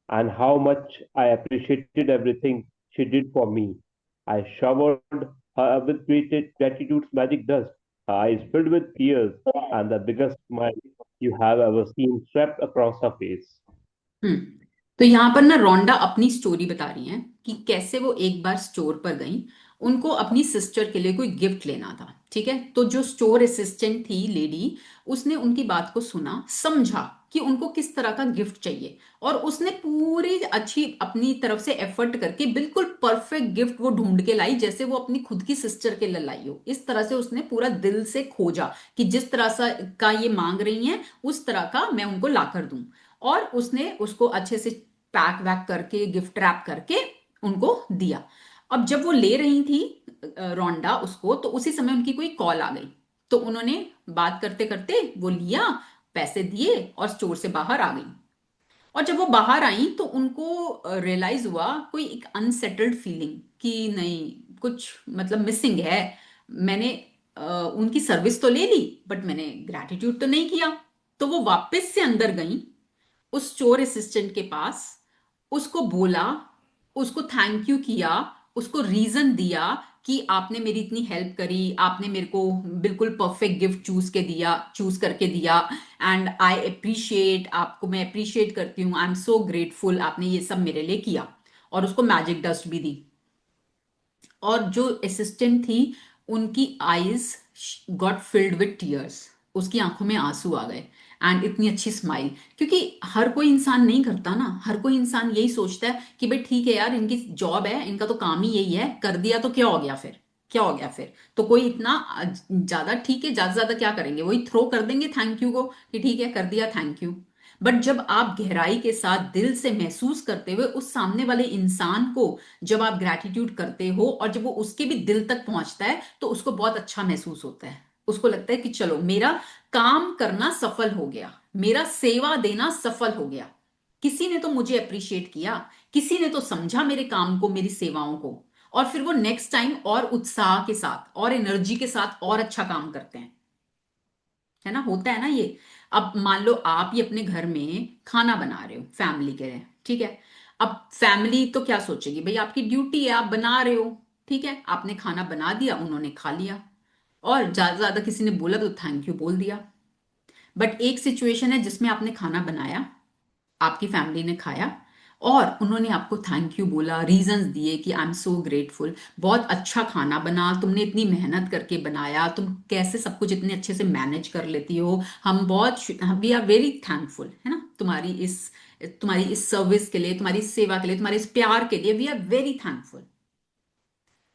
and how much I appreciated everything she did for me. I showered her with gratitude's magic dust, her eyes filled with tears, and the biggest smile you have ever seen swept across her face. हम्म। तो यहाँ पर ना रोंडा अपनी story बता रही हैं कि कैसे वो एक बार स्टोर पर गई। उनको अपनी सिस्टर के लिए कोई गिफ्ट लेना था, ठीक है। तो जो स्टोर असिस्टेंट थी लेडी, उसने उनकी बात को सुना, समझा कि उनको किस तरह का गिफ्ट चाहिए, और उसने पूरी अच्छी अपनी तरफ से एफर्ट करके बिल्कुल परफेक्ट गिफ्ट वो ढूंढ के लाई, जैसे वो अपनी खुद की सिस्टर के लिए लाई हो। इस तरह से उसने पूरा दिल से खोजा कि जिस तरह सा का ये मांग रही हैं उस तरह का मैं उनको ला कर दूं। और उसने उसको अच्छे से पैक वैक करके गिफ्ट रैप करके उनको दिया। अब जब वो ले रही थी रोंडा उसको, तो उसी समय उनकी कोई कॉल आ गई। तो उन्होंने बात करते करते वो लिया, पैसे दिए और स्टोर से बाहर आ गई। और जब वो बाहर आई तो उनको रियलाइज हुआ, कोई एक अनसेटल्ड फीलिंग कि नहीं कुछ मतलब मिसिंग है। मैंने उनकी सर्विस तो ले ली, बट मैंने ग्रैटिट्यूड तो नहीं किया। तो वो वापस से अंदर गई उस स्टोर असिस्टेंट के पास, उसको बोला, उसको थैंक यू किया, उसको रीजन दिया कि आपने मेरी इतनी हेल्प करी, आपने मेरे को बिल्कुल परफेक्ट गिफ्ट चूज करके दिया, एंड आई अप्रिशिएट आपको, मैं अप्रिशिएट करती हूँ, आई एम सो ग्रेटफुल, आपने ये सब मेरे लिए किया। और उसको मैजिक डस्ट भी दी। और जो असिस्टेंट थी, उनकी eyes got filled with tears, उसकी आंखों में आंसू आ गए। एंड इतनी अच्छी स्माइल, क्योंकि हर कोई इंसान नहीं करता ना, हर कोई इंसान यही सोचता है कि भाई ठीक है यार, इनकी जॉब है, इनका तो काम ही यही है, कर दिया तो क्या हो गया फिर, क्या हो गया फिर। तो कोई इतना ज्यादा, ठीक है, ज्यादा ज्यादा क्या करेंगे, वही थ्रो कर देंगे थैंक यू को कि ठीक है कर दिया थैंक यू। बट जब आप गहराई के साथ दिल से महसूस करते हुए उस सामने वाले इंसान को, जब आप ग्रैटिट्यूड करते हो और जब वो उसके भी दिल तक पहुंचता है, तो उसको बहुत अच्छा महसूस होता है। उसको लगता है कि चलो मेरा काम करना सफल हो गया, मेरा सेवा देना सफल हो गया, किसी ने तो मुझे अप्रिशिएट किया, किसी ने तो समझा मेरे काम को, मेरी सेवाओं को। और फिर वो नेक्स्ट टाइम और उत्साह के साथ और एनर्जी के साथ और अच्छा काम करते हैं। है ना, होता है ना ये। अब मान लो आप ही अपने घर में खाना बना रहे हो फैमिली के लिए, ठीक है। अब फैमिली तो क्या सोचेगी, भाई आपकी ड्यूटी है, आप बना रहे हो, ठीक है, आपने खाना बना दिया, उन्होंने खा लिया, और ज्यादा ज्यादा किसी ने बोला तो थैंक यू बोल दिया। बट एक सिचुएशन है जिसमें आपने खाना बनाया, आपकी फैमिली ने खाया, और उन्होंने आपको थैंक यू बोला, रीजंस दिए कि आई एम सो ग्रेटफुल, बहुत अच्छा खाना बना, तुमने इतनी मेहनत करके बनाया, तुम कैसे सब कुछ इतने अच्छे से मैनेज कर लेती हो, हम बहुत, वी आर वेरी थैंकफुल, है ना, तुम्हारी इस सर्विस के लिए, तुम्हारी इस सेवा के लिए, तुम्हारे इस प्यार के लिए, वी आर वेरी थैंकफुल।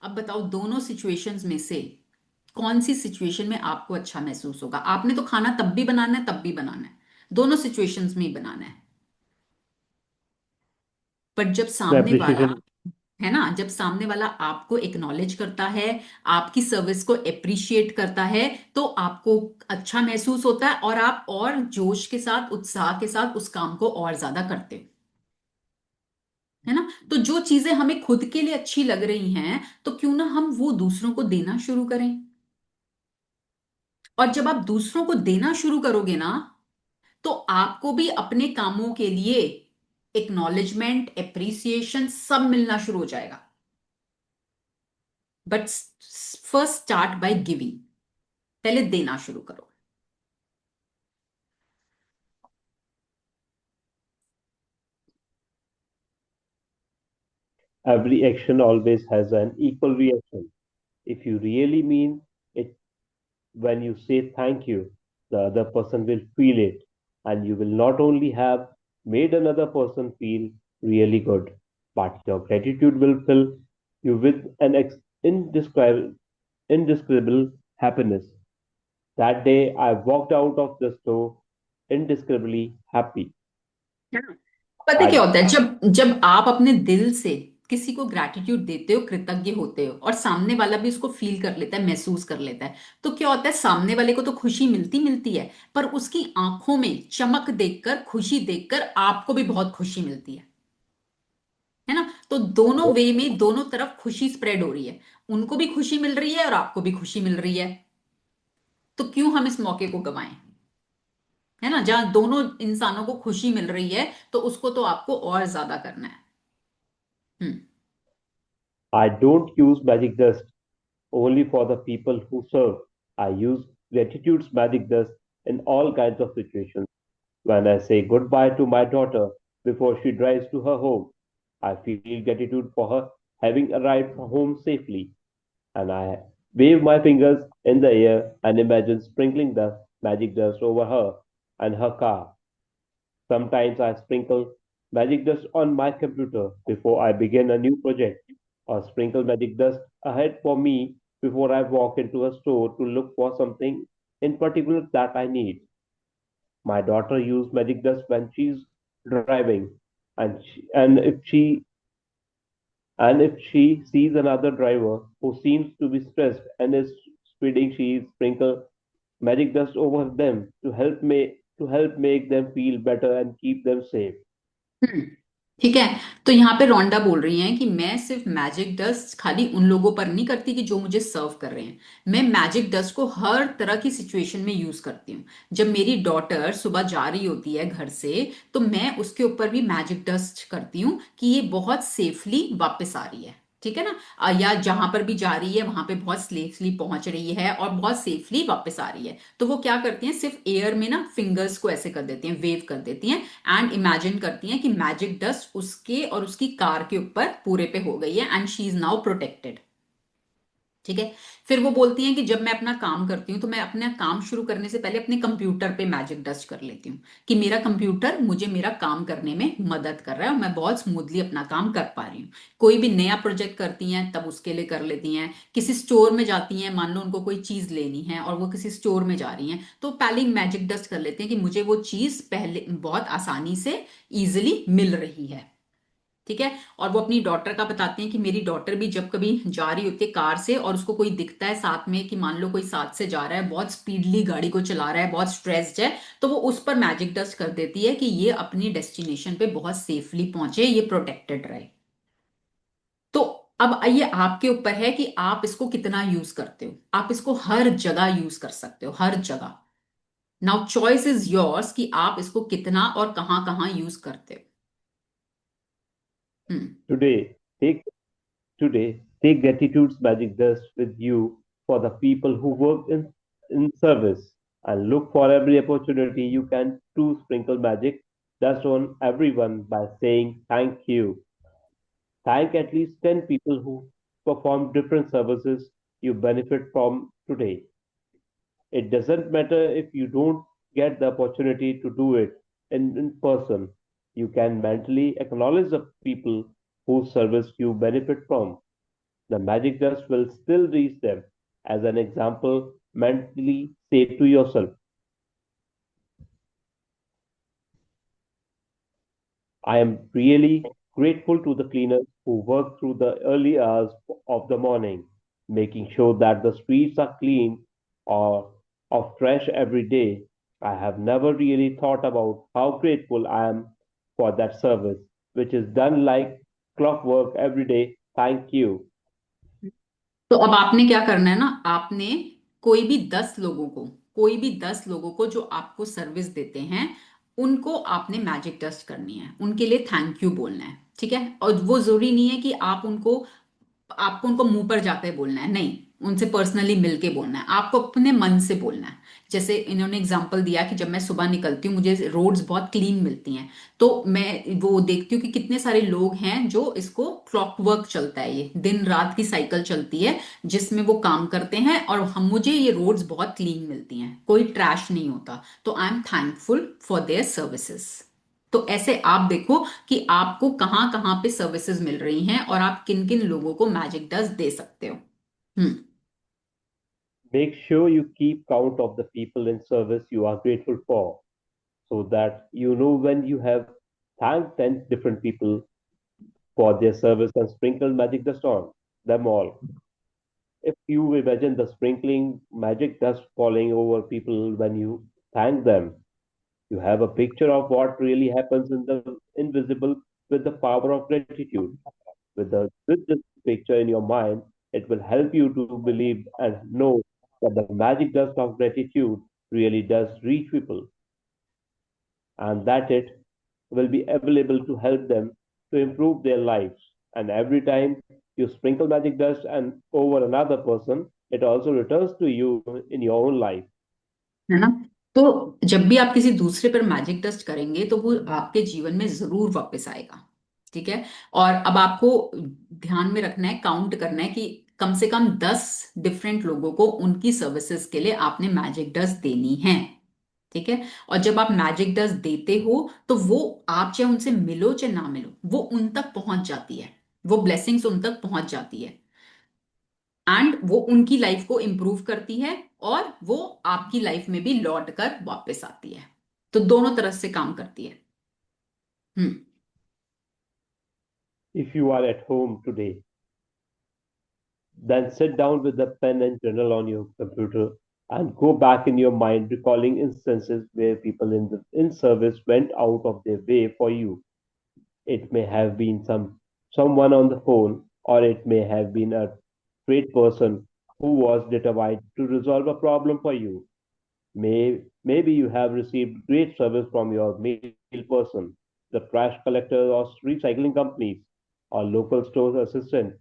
अब बताओ दोनों सिचुएशंस में से कौन सी सिचुएशन में आपको अच्छा महसूस होगा। आपने तो खाना तब भी बनाना है, तब भी बनाना है, दोनों सिचुएशंस में ही बनाना है। पर जब सामने वाला, एप्रिसिएशन। है ना, जब सामने वाला आपको एक्नॉलेज करता है, आपकी सर्विस को अप्रिशिएट करता है, तो आपको अच्छा महसूस होता है और आप और जोश के साथ, उत्साह के साथ उस काम को और ज्यादा करते हो। है ना, तो जो चीजें हमें खुद के लिए अच्छी लग रही हैं, तो क्यों ना हम वो दूसरों को देना शुरू करें। और जब आप दूसरों को देना शुरू करोगे ना, तो आपको भी अपने कामों के लिए एक्नॉलेजमेंट, एप्रिसिएशन सब मिलना शुरू हो जाएगा। But first start by giving, पहले देना शुरू करो। Every action always has an equal reaction. If you really mean it when you say thank you, the other person will feel it, and you will not only have made another person feel really good, but your gratitude will fill you with an indescribable happiness. That day, I walked out of the store indescribably happy. है ना? पता है क्या I होता है, जब जब आप अपने दिल से किसी को ग्रैटिट्यूड देते हो, कृतज्ञ होते हो, और सामने वाला भी उसको फील कर लेता है, महसूस कर लेता है, तो क्या होता है, सामने वाले को तो खुशी मिलती मिलती है, पर उसकी आंखों में चमक देखकर, खुशी देखकर आपको भी बहुत खुशी मिलती है ना। तो दोनों वे में, दोनों तरफ खुशी स्प्रेड हो रही है, उनको भी खुशी मिल रही है और आपको भी खुशी मिल रही है। तो क्यों हम इस मौके को गंवाएं। है ना, जहां दोनों इंसानों को खुशी मिल रही है, तो उसको तो आपको और ज्यादा करना है। हम्म। I don't use magic dust only for the people who serve. I use gratitude's magic dust in all kinds of situations. When I say goodbye to my daughter, before she drives to her home. I feel gratitude for her having arrived home safely, and I wave my fingers in the air and imagine sprinkling the magic dust over her and her car. Sometimes I sprinkle magic dust on my computer before I begin a new project, or sprinkle magic dust ahead for me before I walk into a store to look for something in particular that I need. My daughter uses magic dust when she's driving, and if she sees another driver who seems to be stressed and is speeding, she sprinkles magic dust over them to help make them feel better and keep them safe. हम्म। ठीक है। तो यहाँ पे रोंडा बोल रही हैं कि मैं सिर्फ मैजिक डस्ट खाली उन लोगों पर नहीं करती कि जो मुझे सर्व कर रहे हैं। मैं मैजिक डस्ट को हर तरह की सिचुएशन में यूज करती हूँ। जब मेरी डॉटर सुबह जा रही होती है घर से, तो मैं उसके ऊपर भी मैजिक डस्ट करती हूँ कि ये बहुत सेफली वापस आ रही है। ठीक है ना। या जहां पर भी जा रही है वहां पे बहुत सेफली पहुंच रही है और बहुत सेफली वापस आ रही है, तो वो क्या करती हैं, सिर्फ एयर में ना फिंगर्स को ऐसे कर देती हैं, वेव कर देती हैं, एंड इमेजिन करती हैं कि मैजिक डस्ट उसके और उसकी कार के ऊपर पूरे पे हो गई है and she is now protected. ठीक है। फिर वो बोलती हैं कि जब मैं अपना काम करती हूँ तो मैं अपना काम शुरू करने से पहले अपने कंप्यूटर पे मैजिक डस्ट कर लेती हूँ कि मेरा कंप्यूटर मुझे मेरा काम करने में मदद कर रहा है और मैं बहुत स्मूथली अपना काम कर पा रही हूँ। कोई भी नया प्रोजेक्ट करती हैं तब उसके लिए कर लेती हैं। किसी स्टोर में जाती हैं, मान लो उनको कोई चीज लेनी है और वो किसी स्टोर में जा रही हैं, तो पहले मैजिक डस्ट कर लेते हैं कि मुझे वो चीज पहले बहुत आसानी से इजिली मिल रही है। ठीक है। और वो अपनी डॉटर का बताते हैं कि मेरी डॉटर भी जब कभी जा रही होती है कार से और उसको कोई दिखता है साथ में, कि मान लो कोई साथ से जा रहा है, बहुत स्पीडली गाड़ी को चला रहा है, बहुत स्ट्रेस्ड है, तो वो उस पर मैजिक डस्ट कर देती है कि ये अपनी डेस्टिनेशन पे बहुत सेफली पहुंचे, ये प्रोटेक्टेड रहे। तो अब ये आपके ऊपर है कि आप इसको कितना यूज करते हो। आप इसको हर जगह यूज कर सकते हो, हर जगह। नाउ चॉइस इज योर्स कि आप इसको कितना और कहां कहां यूज करते हो। हम्म। Today, take take gratitude's magic dust with you for the people who work in service, and look for every opportunity you can to sprinkle magic dust on everyone by saying thank you. Thank at least 10 people who perform different services you benefit from today. It doesn't matter if you don't get the opportunity to do it in person. You can mentally acknowledge the people whose service you benefit from. The magic dust will still reach them. As an example, mentally say to yourself, I am really grateful to the cleaners who work through the early hours of the morning, making sure that the streets are clean or of fresh every day. I have never really thought about how grateful I am for that service, which is done like clockwork every day. Thank you. तो अब आपने क्या करना है ना, आपने कोई भी 10 लोगों को, कोई भी 10 लोगों को जो आपको सर्विस देते हैं, उनको आपने मैजिक डस्ट करनी है, उनके लिए थैंक यू बोलना है। ठीक है। और वो जरूरी नहीं है कि आपको उनको मुंह पर जाकर बोलना है, नहीं, उनसे पर्सनली मिलके बोलना है, आपको अपने मन से बोलना है। जैसे इन्होंने एग्जांपल दिया कि जब मैं सुबह निकलती हूँ मुझे रोड्स बहुत क्लीन मिलती हैं, तो मैं वो देखती हूँ कि कितने सारे लोग हैं जो इसको क्लॉकवर्क चलता है, ये दिन रात की साइकिल चलती है जिसमें वो काम करते हैं, और हम मुझे ये रोड्स बहुत क्लीन मिलती हैं, कोई ट्रैश नहीं होता, तो I am thankful for their services. तो ऐसे आप देखो कि आपको कहाँ कहाँ पे सर्विसेज मिल रही हैं और आप किन किन लोगों को मैजिक डस्ट दे सकते हो। हम्म। Make sure you keep count of the people in service you are grateful for, so that you know when you have thanked 10 different people for their service and sprinkled magic dust on them all. If you imagine the sprinkling magic dust falling over people when you thank them, you have a picture of what really happens in the invisible with the power of gratitude. With this picture in your mind, it will help you to believe and know that the magic dust of gratitude really does reach people, and that it will be available to help them to improve their lives. And every time you sprinkle magic dust and over another person, it also returns to you in your own life. है ना। तो जब भी आप किसी दूसरे पर magic test करेंगे तो वो आपके जीवन में जरूर वापस आएगा। ठीक है। और अब आपको ध्यान में रखना है, काउंट करना है कि कम से कम 10 डिफरेंट लोगों को उनकी सर्विसेज के लिए आपने मैजिक डस्ट देनी है। ठीक है। और जब आप मैजिक डस्ट देते हो तो वो, आप चाहे उनसे मिलो चाहे ना मिलो, वो उन तक पहुंच जाती है, वो ब्लेसिंग्स उन तक पहुंच जाती है, एंड वो उनकी लाइफ को इंप्रूव करती है, और वो आपकी लाइफ में भी लौट कर वापस आती है। तो दोनों तरफ से काम करती है। हम्म। If you are at home today, then sit down with a pen and journal on your computer and go back in your mind, recalling instances where people in service went out of their way for you. It may have been someone on the phone, or it may have been a great person who was determined to resolve a problem for you. Maybe you have received great service from your mail person, the trash collector or recycling companies, or local store assistant.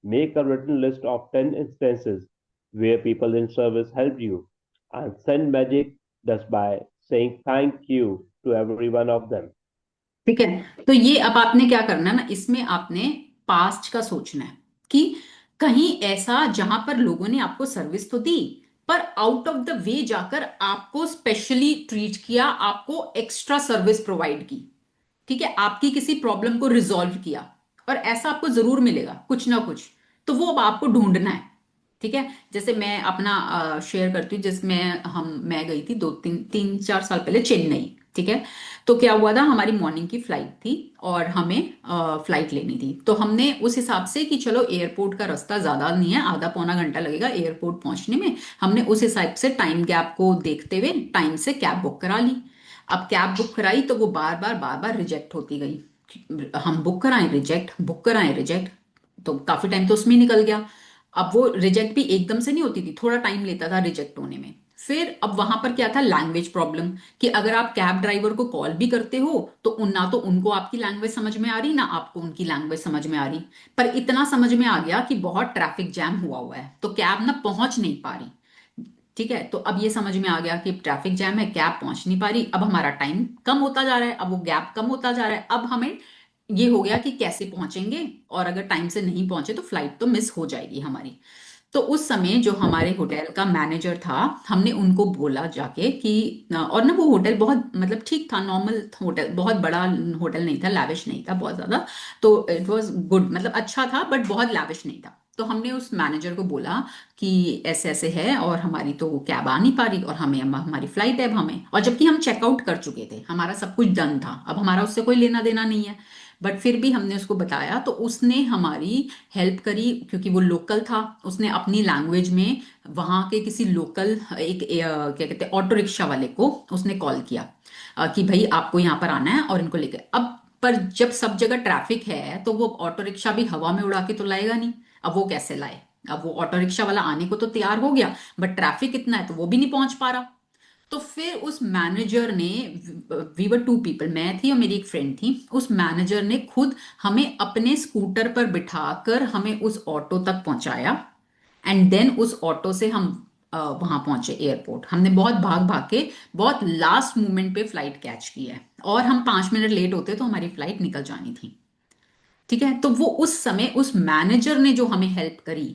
Make a written list of 10 instances where people in service helped you and send magic just by saying thank you to every one of them. ठीक है। तो ये अब आपने क्या करना है ना, इसमें आपने पास्ट का सोचना है कि कहीं ऐसा जहां पर लोगों ने आपको सर्विस तो दी, पर आउट ऑफ द वे जाकर आपको स्पेशली ट्रीट किया, आपको एक्स्ट्रा सर्विस प्रोवाइड की। ठीक है। आपकी किसी प्रॉब्लम को रिजॉल्व किया, और ऐसा आपको जरूर मिलेगा कुछ ना कुछ। तो वो अब आपको ढूंढना है। ठीक है। जैसे मैं अपना शेयर करती हूँ, जिसमें मैं गई थी 2 3 3 4 साल पहले चेन्नई। ठीक है। तो क्या हुआ था, हमारी मॉर्निंग की फ्लाइट थी और हमें फ्लाइट लेनी थी। तो हमने उस हिसाब से कि चलो एयरपोर्ट का रास्ता ज्यादा नहीं है, आधा पौना घंटा लगेगा एयरपोर्ट पहुंचने में, हमने उस हिसाब से टाइम गैप को देखते हुए टाइम से कैब बुक करा ली। अब कैब बुक कराई तो वो बार बार रिजेक्ट होती गई। हम बुक कराएं रिजेक्ट, बुक कराएं रिजेक्ट, तो काफी टाइम तो उसमें ही निकल गया। अब वो रिजेक्ट भी एकदम से नहीं होती थी, थोड़ा टाइम लेता था रिजेक्ट होने में। फिर अब वहां पर क्या था, लैंग्वेज प्रॉब्लम, कि अगर आप कैब ड्राइवर को कॉल भी करते हो तो ना तो उनको आपकी लैंग्वेज समझ में आ रही, ना आपको उनकी लैंग्वेज समझ में आ रही। पर इतना समझ में आ गया कि बहुत ट्रैफिक जैम हुआ हुआ है, तो कैब ना पहुंच नहीं पा रही। ठीक है। तो अब ये समझ में आ गया कि ट्रैफिक जैम है, कैब पहुंच नहीं पा रही, अब हमारा टाइम कम होता जा रहा है, अब वो गैप कम होता जा रहा है। अब हमें ये हो गया कि कैसे पहुंचेंगे, और अगर टाइम से नहीं पहुंचे तो फ्लाइट तो मिस हो जाएगी हमारी। तो उस समय जो हमारे होटल का मैनेजर था, हमने उनको बोला जाके कि, और ना वो होटल बहुत मतलब ठीक था, नॉर्मल होटल, बहुत बड़ा होटल नहीं था, लैविश नहीं था बहुत ज्यादा। तो इट वाज गुड, मतलब अच्छा था बट बहुत लैविश नहीं था। तो हमने उस मैनेजर को बोला कि ऐसे ऐसे है और हमारी तो कैब आ नहीं पा रही, और हमें हमारी फ्लाइट है, अब हमें, और जबकि हम चेकआउट कर चुके थे, हमारा सब कुछ डन था, अब हमारा उससे कोई लेना देना नहीं है। बट फिर भी हमने उसको बताया तो उसने हमारी हेल्प करी, क्योंकि वो लोकल था। उसने अपनी लैंग्वेज में वहां के किसी लोकल एक क्या कहते हैं ऑटो रिक्शा वाले को उसने कॉल किया, कि भाई आपको यहाँ पर आना है और इनको लेकर। अब पर जब सब जगह ट्रैफिक है तो वो ऑटो रिक्शा भी हवा में उड़ा के तो लाएगा नहीं। अब वो कैसे लाए, अब वो ऑटो रिक्शा वाला आने को तो तैयार हो गया, बट ट्रैफिक इतना है तो वो भी नहीं पहुंच पा रहा। तो फिर उस मैनेजर ने, वी वर 2 पीपल, मैं थी और मेरी एक फ्रेंड थी, उस मैनेजर ने खुद हमें अपने स्कूटर पर बिठाकर हमें उस ऑटो तक पहुंचाया। एंड देन उस ऑटो से हम वहां पहुंचे एयरपोर्ट। हमने बहुत भाग भाग के बहुत लास्ट मोमेंट पे फ्लाइट कैच की है, और हम 5 मिनट लेट होते तो हमारी फ्लाइट निकल जानी थी। ठीक है। तो वो उस समय उस मैनेजर ने जो हमें हेल्प करी,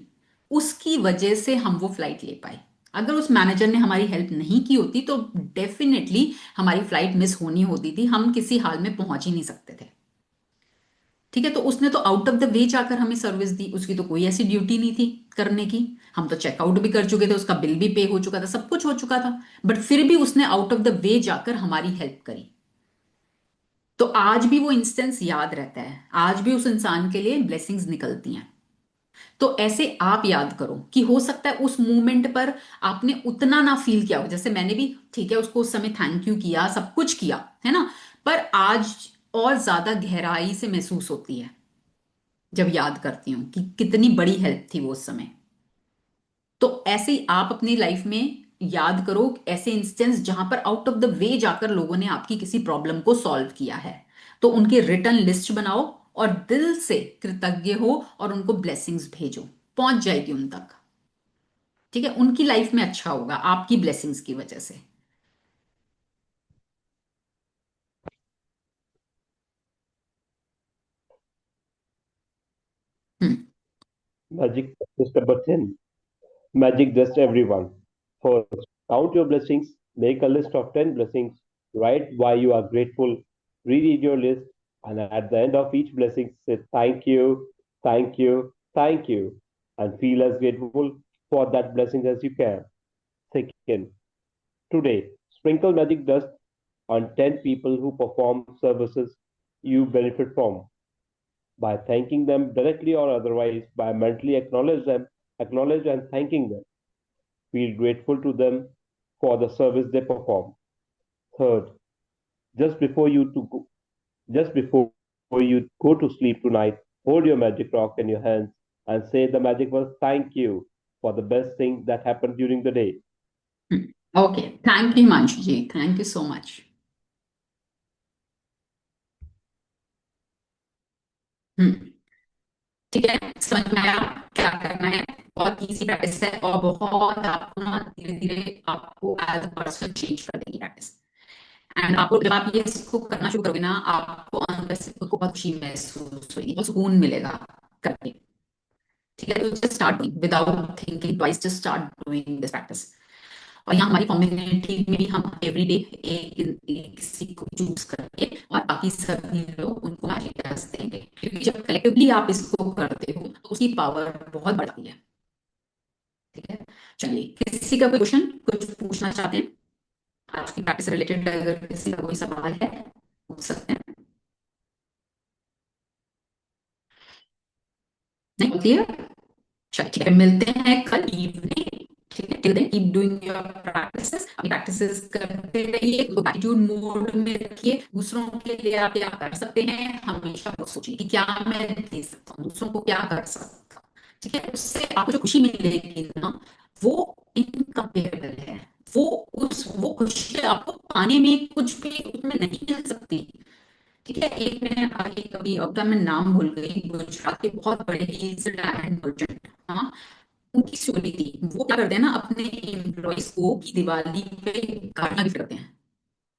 उसकी वजह से हम वो फ्लाइट ले पाए। अगर उस मैनेजर ने हमारी हेल्प नहीं की होती तो डेफिनेटली हमारी फ्लाइट मिस होनी होती थी, हम किसी हाल में पहुंच ही नहीं सकते थे। ठीक है। तो उसने तो आउट ऑफ द वे जाकर हमें सर्विस दी, उसकी तो कोई ऐसी ड्यूटी नहीं थी करने की। हम तो चेकआउट भी कर चुके थे, उसका बिल भी पे हो चुका था, सब कुछ हो चुका था, बट फिर भी उसने आउट ऑफ द वे जाकर हमारी हेल्प करी। तो आज भी वो इंस्टेंस याद रहता है, आज भी उस इंसान के लिए ब्लेसिंग्स निकलती हैं। तो ऐसे आप याद करो कि हो सकता है उस मोमेंट पर आपने उतना ना फील किया हो, जैसे मैंने भी, ठीक है, उसको उस समय थैंक यू किया, सब कुछ किया, है ना। पर आज और ज्यादा गहराई से महसूस होती है जब याद करती हूँ कि कितनी बड़ी हेल्प थी वो उस समय। तो ऐसे ही आप अपनी लाइफ में याद करो ऐसे इंस्टेंस जहां पर आउट ऑफ द वे जाकर लोगों ने आपकी किसी प्रॉब्लम को सॉल्व किया है। तो उनकी रिटर्न लिस्ट बनाओ और दिल से कृतज्ञ हो और उनको ब्लेसिंग्स भेजो, पहुंच जाएगी उन तक। ठीक है। उनकी लाइफ में अच्छा होगा आपकी ब्लेसिंग्स की वजह से। Magic practice number 10. Magic just everyone. First, count your blessings, make a list of 10 blessings, write why you are grateful, reread your list, and at the end of each blessing, say thank you, thank you, thank you, and feel as grateful for that blessing as you can. Second, today, sprinkle magic dust on 10 people who perform services you benefit from by thanking them directly or otherwise, by mentally acknowledge and thanking them. Feel grateful to them for the service they perform. Third, just before you to go, just before you go to sleep tonight, hold your magic rock in your hands and say the magic words thank you for the best thing that happened during the day. Okay, thank you Himanshu ji, thank you so much. ठीक है, समझ में आया क्या करना है। बहुत easy practice है और बहुत आपको ना धीरे धीरे आपको एज अ पर्सन चेंज कर देगी प्रैक्टिस। एंड आपको जब आप ये इसको करना शुरू करोगे ना, आपको अंदर से खुद को बहुत खुशी महसूस होगी, बहुत सुकून मिलेगा करके। ठीक है, तो just start doing without thinking twice, just start doing this practice. और यहाँ हमारी कम्युनिटी में भी हम एवरी डे एक किसी को चूज करके और बाकी सभी लोग उनको मैजिक टैक्स देंगे, क्योंकि जब कलेक्टिवली आप इसको करते हो तो उसकी पावर बहुत बढ़ती है। ठीक है, चलिए, किसी का कोई क्वेश्चन कुछ पूछना चाहते हैं आज की प्रैक्टिस रिलेटेड? अगर किसी का कोई सवाल है पूछ सकते हैं। नहीं होती है? चलिए ठीक है, मिलते हैं कल इवनिंग। ठीक है, till then keep doing your practices, अपनी प्रैक्टिसेस करते रहिए, ग्रैटिट्यूड मोड में रखिए। दूसरों के लिए आप क्या कर सकते हैं हमेशा वो सोचिए कि क्या मैं दे सकता हूँ, दूसरों को क्या कर सकता हूँ। ठीक है, उससे आपको जो खुशी मिलेगी ना, वो इनकम्पेरेबल है। वो वो खुशी आपको पाने में कुछ भी उसमें नहीं मिल सकती। ठीक है, एक मैंने आगे कभी, अब तो मैं नाम भूल गई, गुजरात के बहुत बड़े डायमंड मर्चेंट, हाँ, उनकी स्टोरी थी। वो क्या करते हैं ना, अपने एम्प्लॉयज को की दिवाली पे गाड़ियां गिफ्ट करते हैं।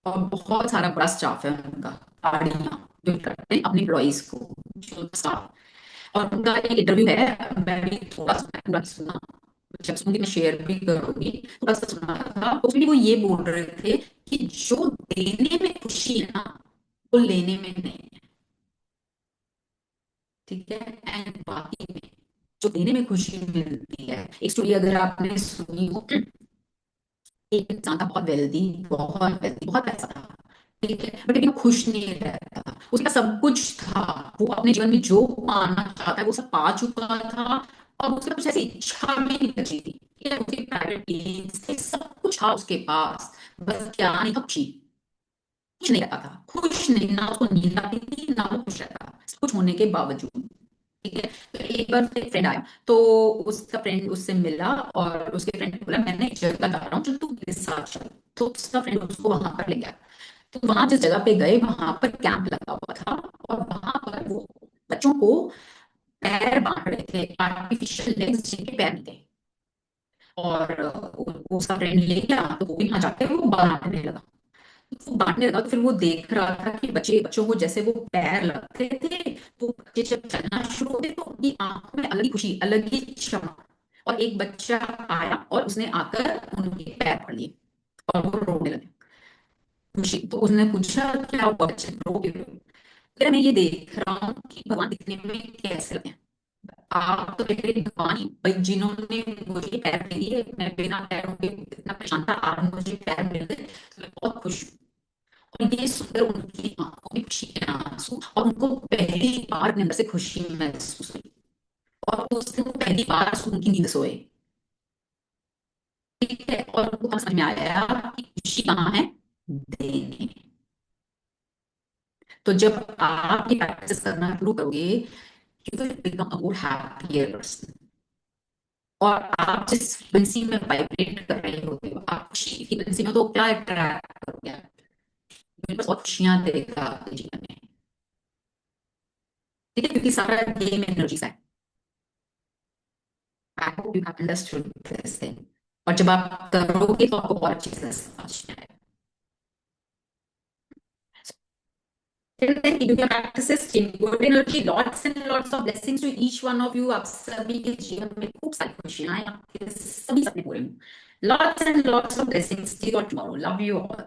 और बहुत सारा बड़ा स्टाफ है उनका, गाड़ियां गिफ्ट करते हैं अपने एम्प्लॉयज को, जो स्टाफ। और उनका एक इंटरव्यू है, मैं भी थोड़ा सा पूरा नहीं सुना, जब सुनूंगी मैं शेयर भी करूंगी। थोड़ा सा सुना था, तो उसमें भी वो ये बोल रहे थे कि जो देने में खुशी है ना, वो लेने में नहीं है। ठीक है, एंड बाकी में जो देने में खुशी मिलती है। एक स्टोरी अगर आपने सुनी हो, एक इंसान था बहुत वेल्दी, बहुत पैसा था। ठीक है, बट लेकिन वो खुश नहीं रहता था। उसका सब कुछ था, वो अपने जीवन में जो पाना चाहता है वो सब पा चुका था, और उसका कुछ ऐसी इच्छा में नहीं बची थी। ठीक है, उसके प्राइवेट प्लेन्स थे, सब कुछ था उसके पास, बस क्या नहीं था, खुशी। कुछ नहीं रहता था, खुश नहीं, ना उसको नींद आती थी ना वो खुश रहता था, सब कुछ होने के बावजूद। ठीक है, तो एक बार उसका एक फ्रेंड आया, तो उसका फ्रेंड उससे मिला, और उसके फ्रेंड ने बोला मैंने एक जगह जा रहा हूँ, चल तू मेरे साथ चल। तो उसका फ्रेंड उसको वहां पर ले गया। तो वहां जिस जगह पे गए वहां पर कैंप लगा हुआ था, और वहां पर वो बच्चों को पैर बांध रहे थे, आर्टिफिशियल लेग्स जिनके पैर नहीं थे। और उसका फ्रेंड ले गया, तो वो भी वहां जाके वो बांधने लगा। तो वो बांटने लगा, तो फिर वो देख रहा था कि बच्चों को जैसे वो पैर लगते थे, तो बच्चे जब चलना शुरू होते तो उनकी आंखों में अलग ही खुशी, अलग ही चमक। और एक बच्चा आया और उसने आकर उनके पैर पकड़ लिए, और वो रोने लगे खुशी। तो उसने पूछा क्या हुआ बच्चे, रो क्यों रहे हो? कह रहे, मैं ये देख रहा हूँ कि भगवान दिखने में कैसे लगे हैं। आप तो मेरे भगवान ही भाई, जिन्होंने मुझे पैर दे दिए, मैं बिना पैरों के इतना परेशान था, आज मुझे पैर मिल गए, तो मैं बहुत खुश हूँ। और ये सुंदर उनकी आंखों में खुशी के आंसू, और उनको पहली बार अपने अंदर से खुशी महसूस हुई, और उस दिन वो पहली बार उनकी नींद सोए। ठीक है, और उनको तब समझ में आया कि खुशी कहाँ है, देने में। तो जब आप ये प्रैक्टिस करना शुरू करोगे, you will become a more happier person. और आप जिस फ्रीक्वेंसी में वाइब्रेट कर रहे होते हो, आप खुशी की फ्रीक्वेंसी में, तो क्या अट्रैक्ट करोगे आप? मेरे पास बहुत खुशियां देगा आपके जीवन में। ठीक है, क्योंकि सारा गेम एनर्जी है। I hope you have understood this thing. और जब आप करोगे तो आपको और अच्छे से समझ में आएगा। Till then, keep your practices, keep good energy, lots and lots of blessings to each one of you. आप सभी के जीवन में खूब सारी खुशियां आए, आपके सभी सपने पूरे हों. Lots and lots of blessings. See you all tomorrow. Love you all.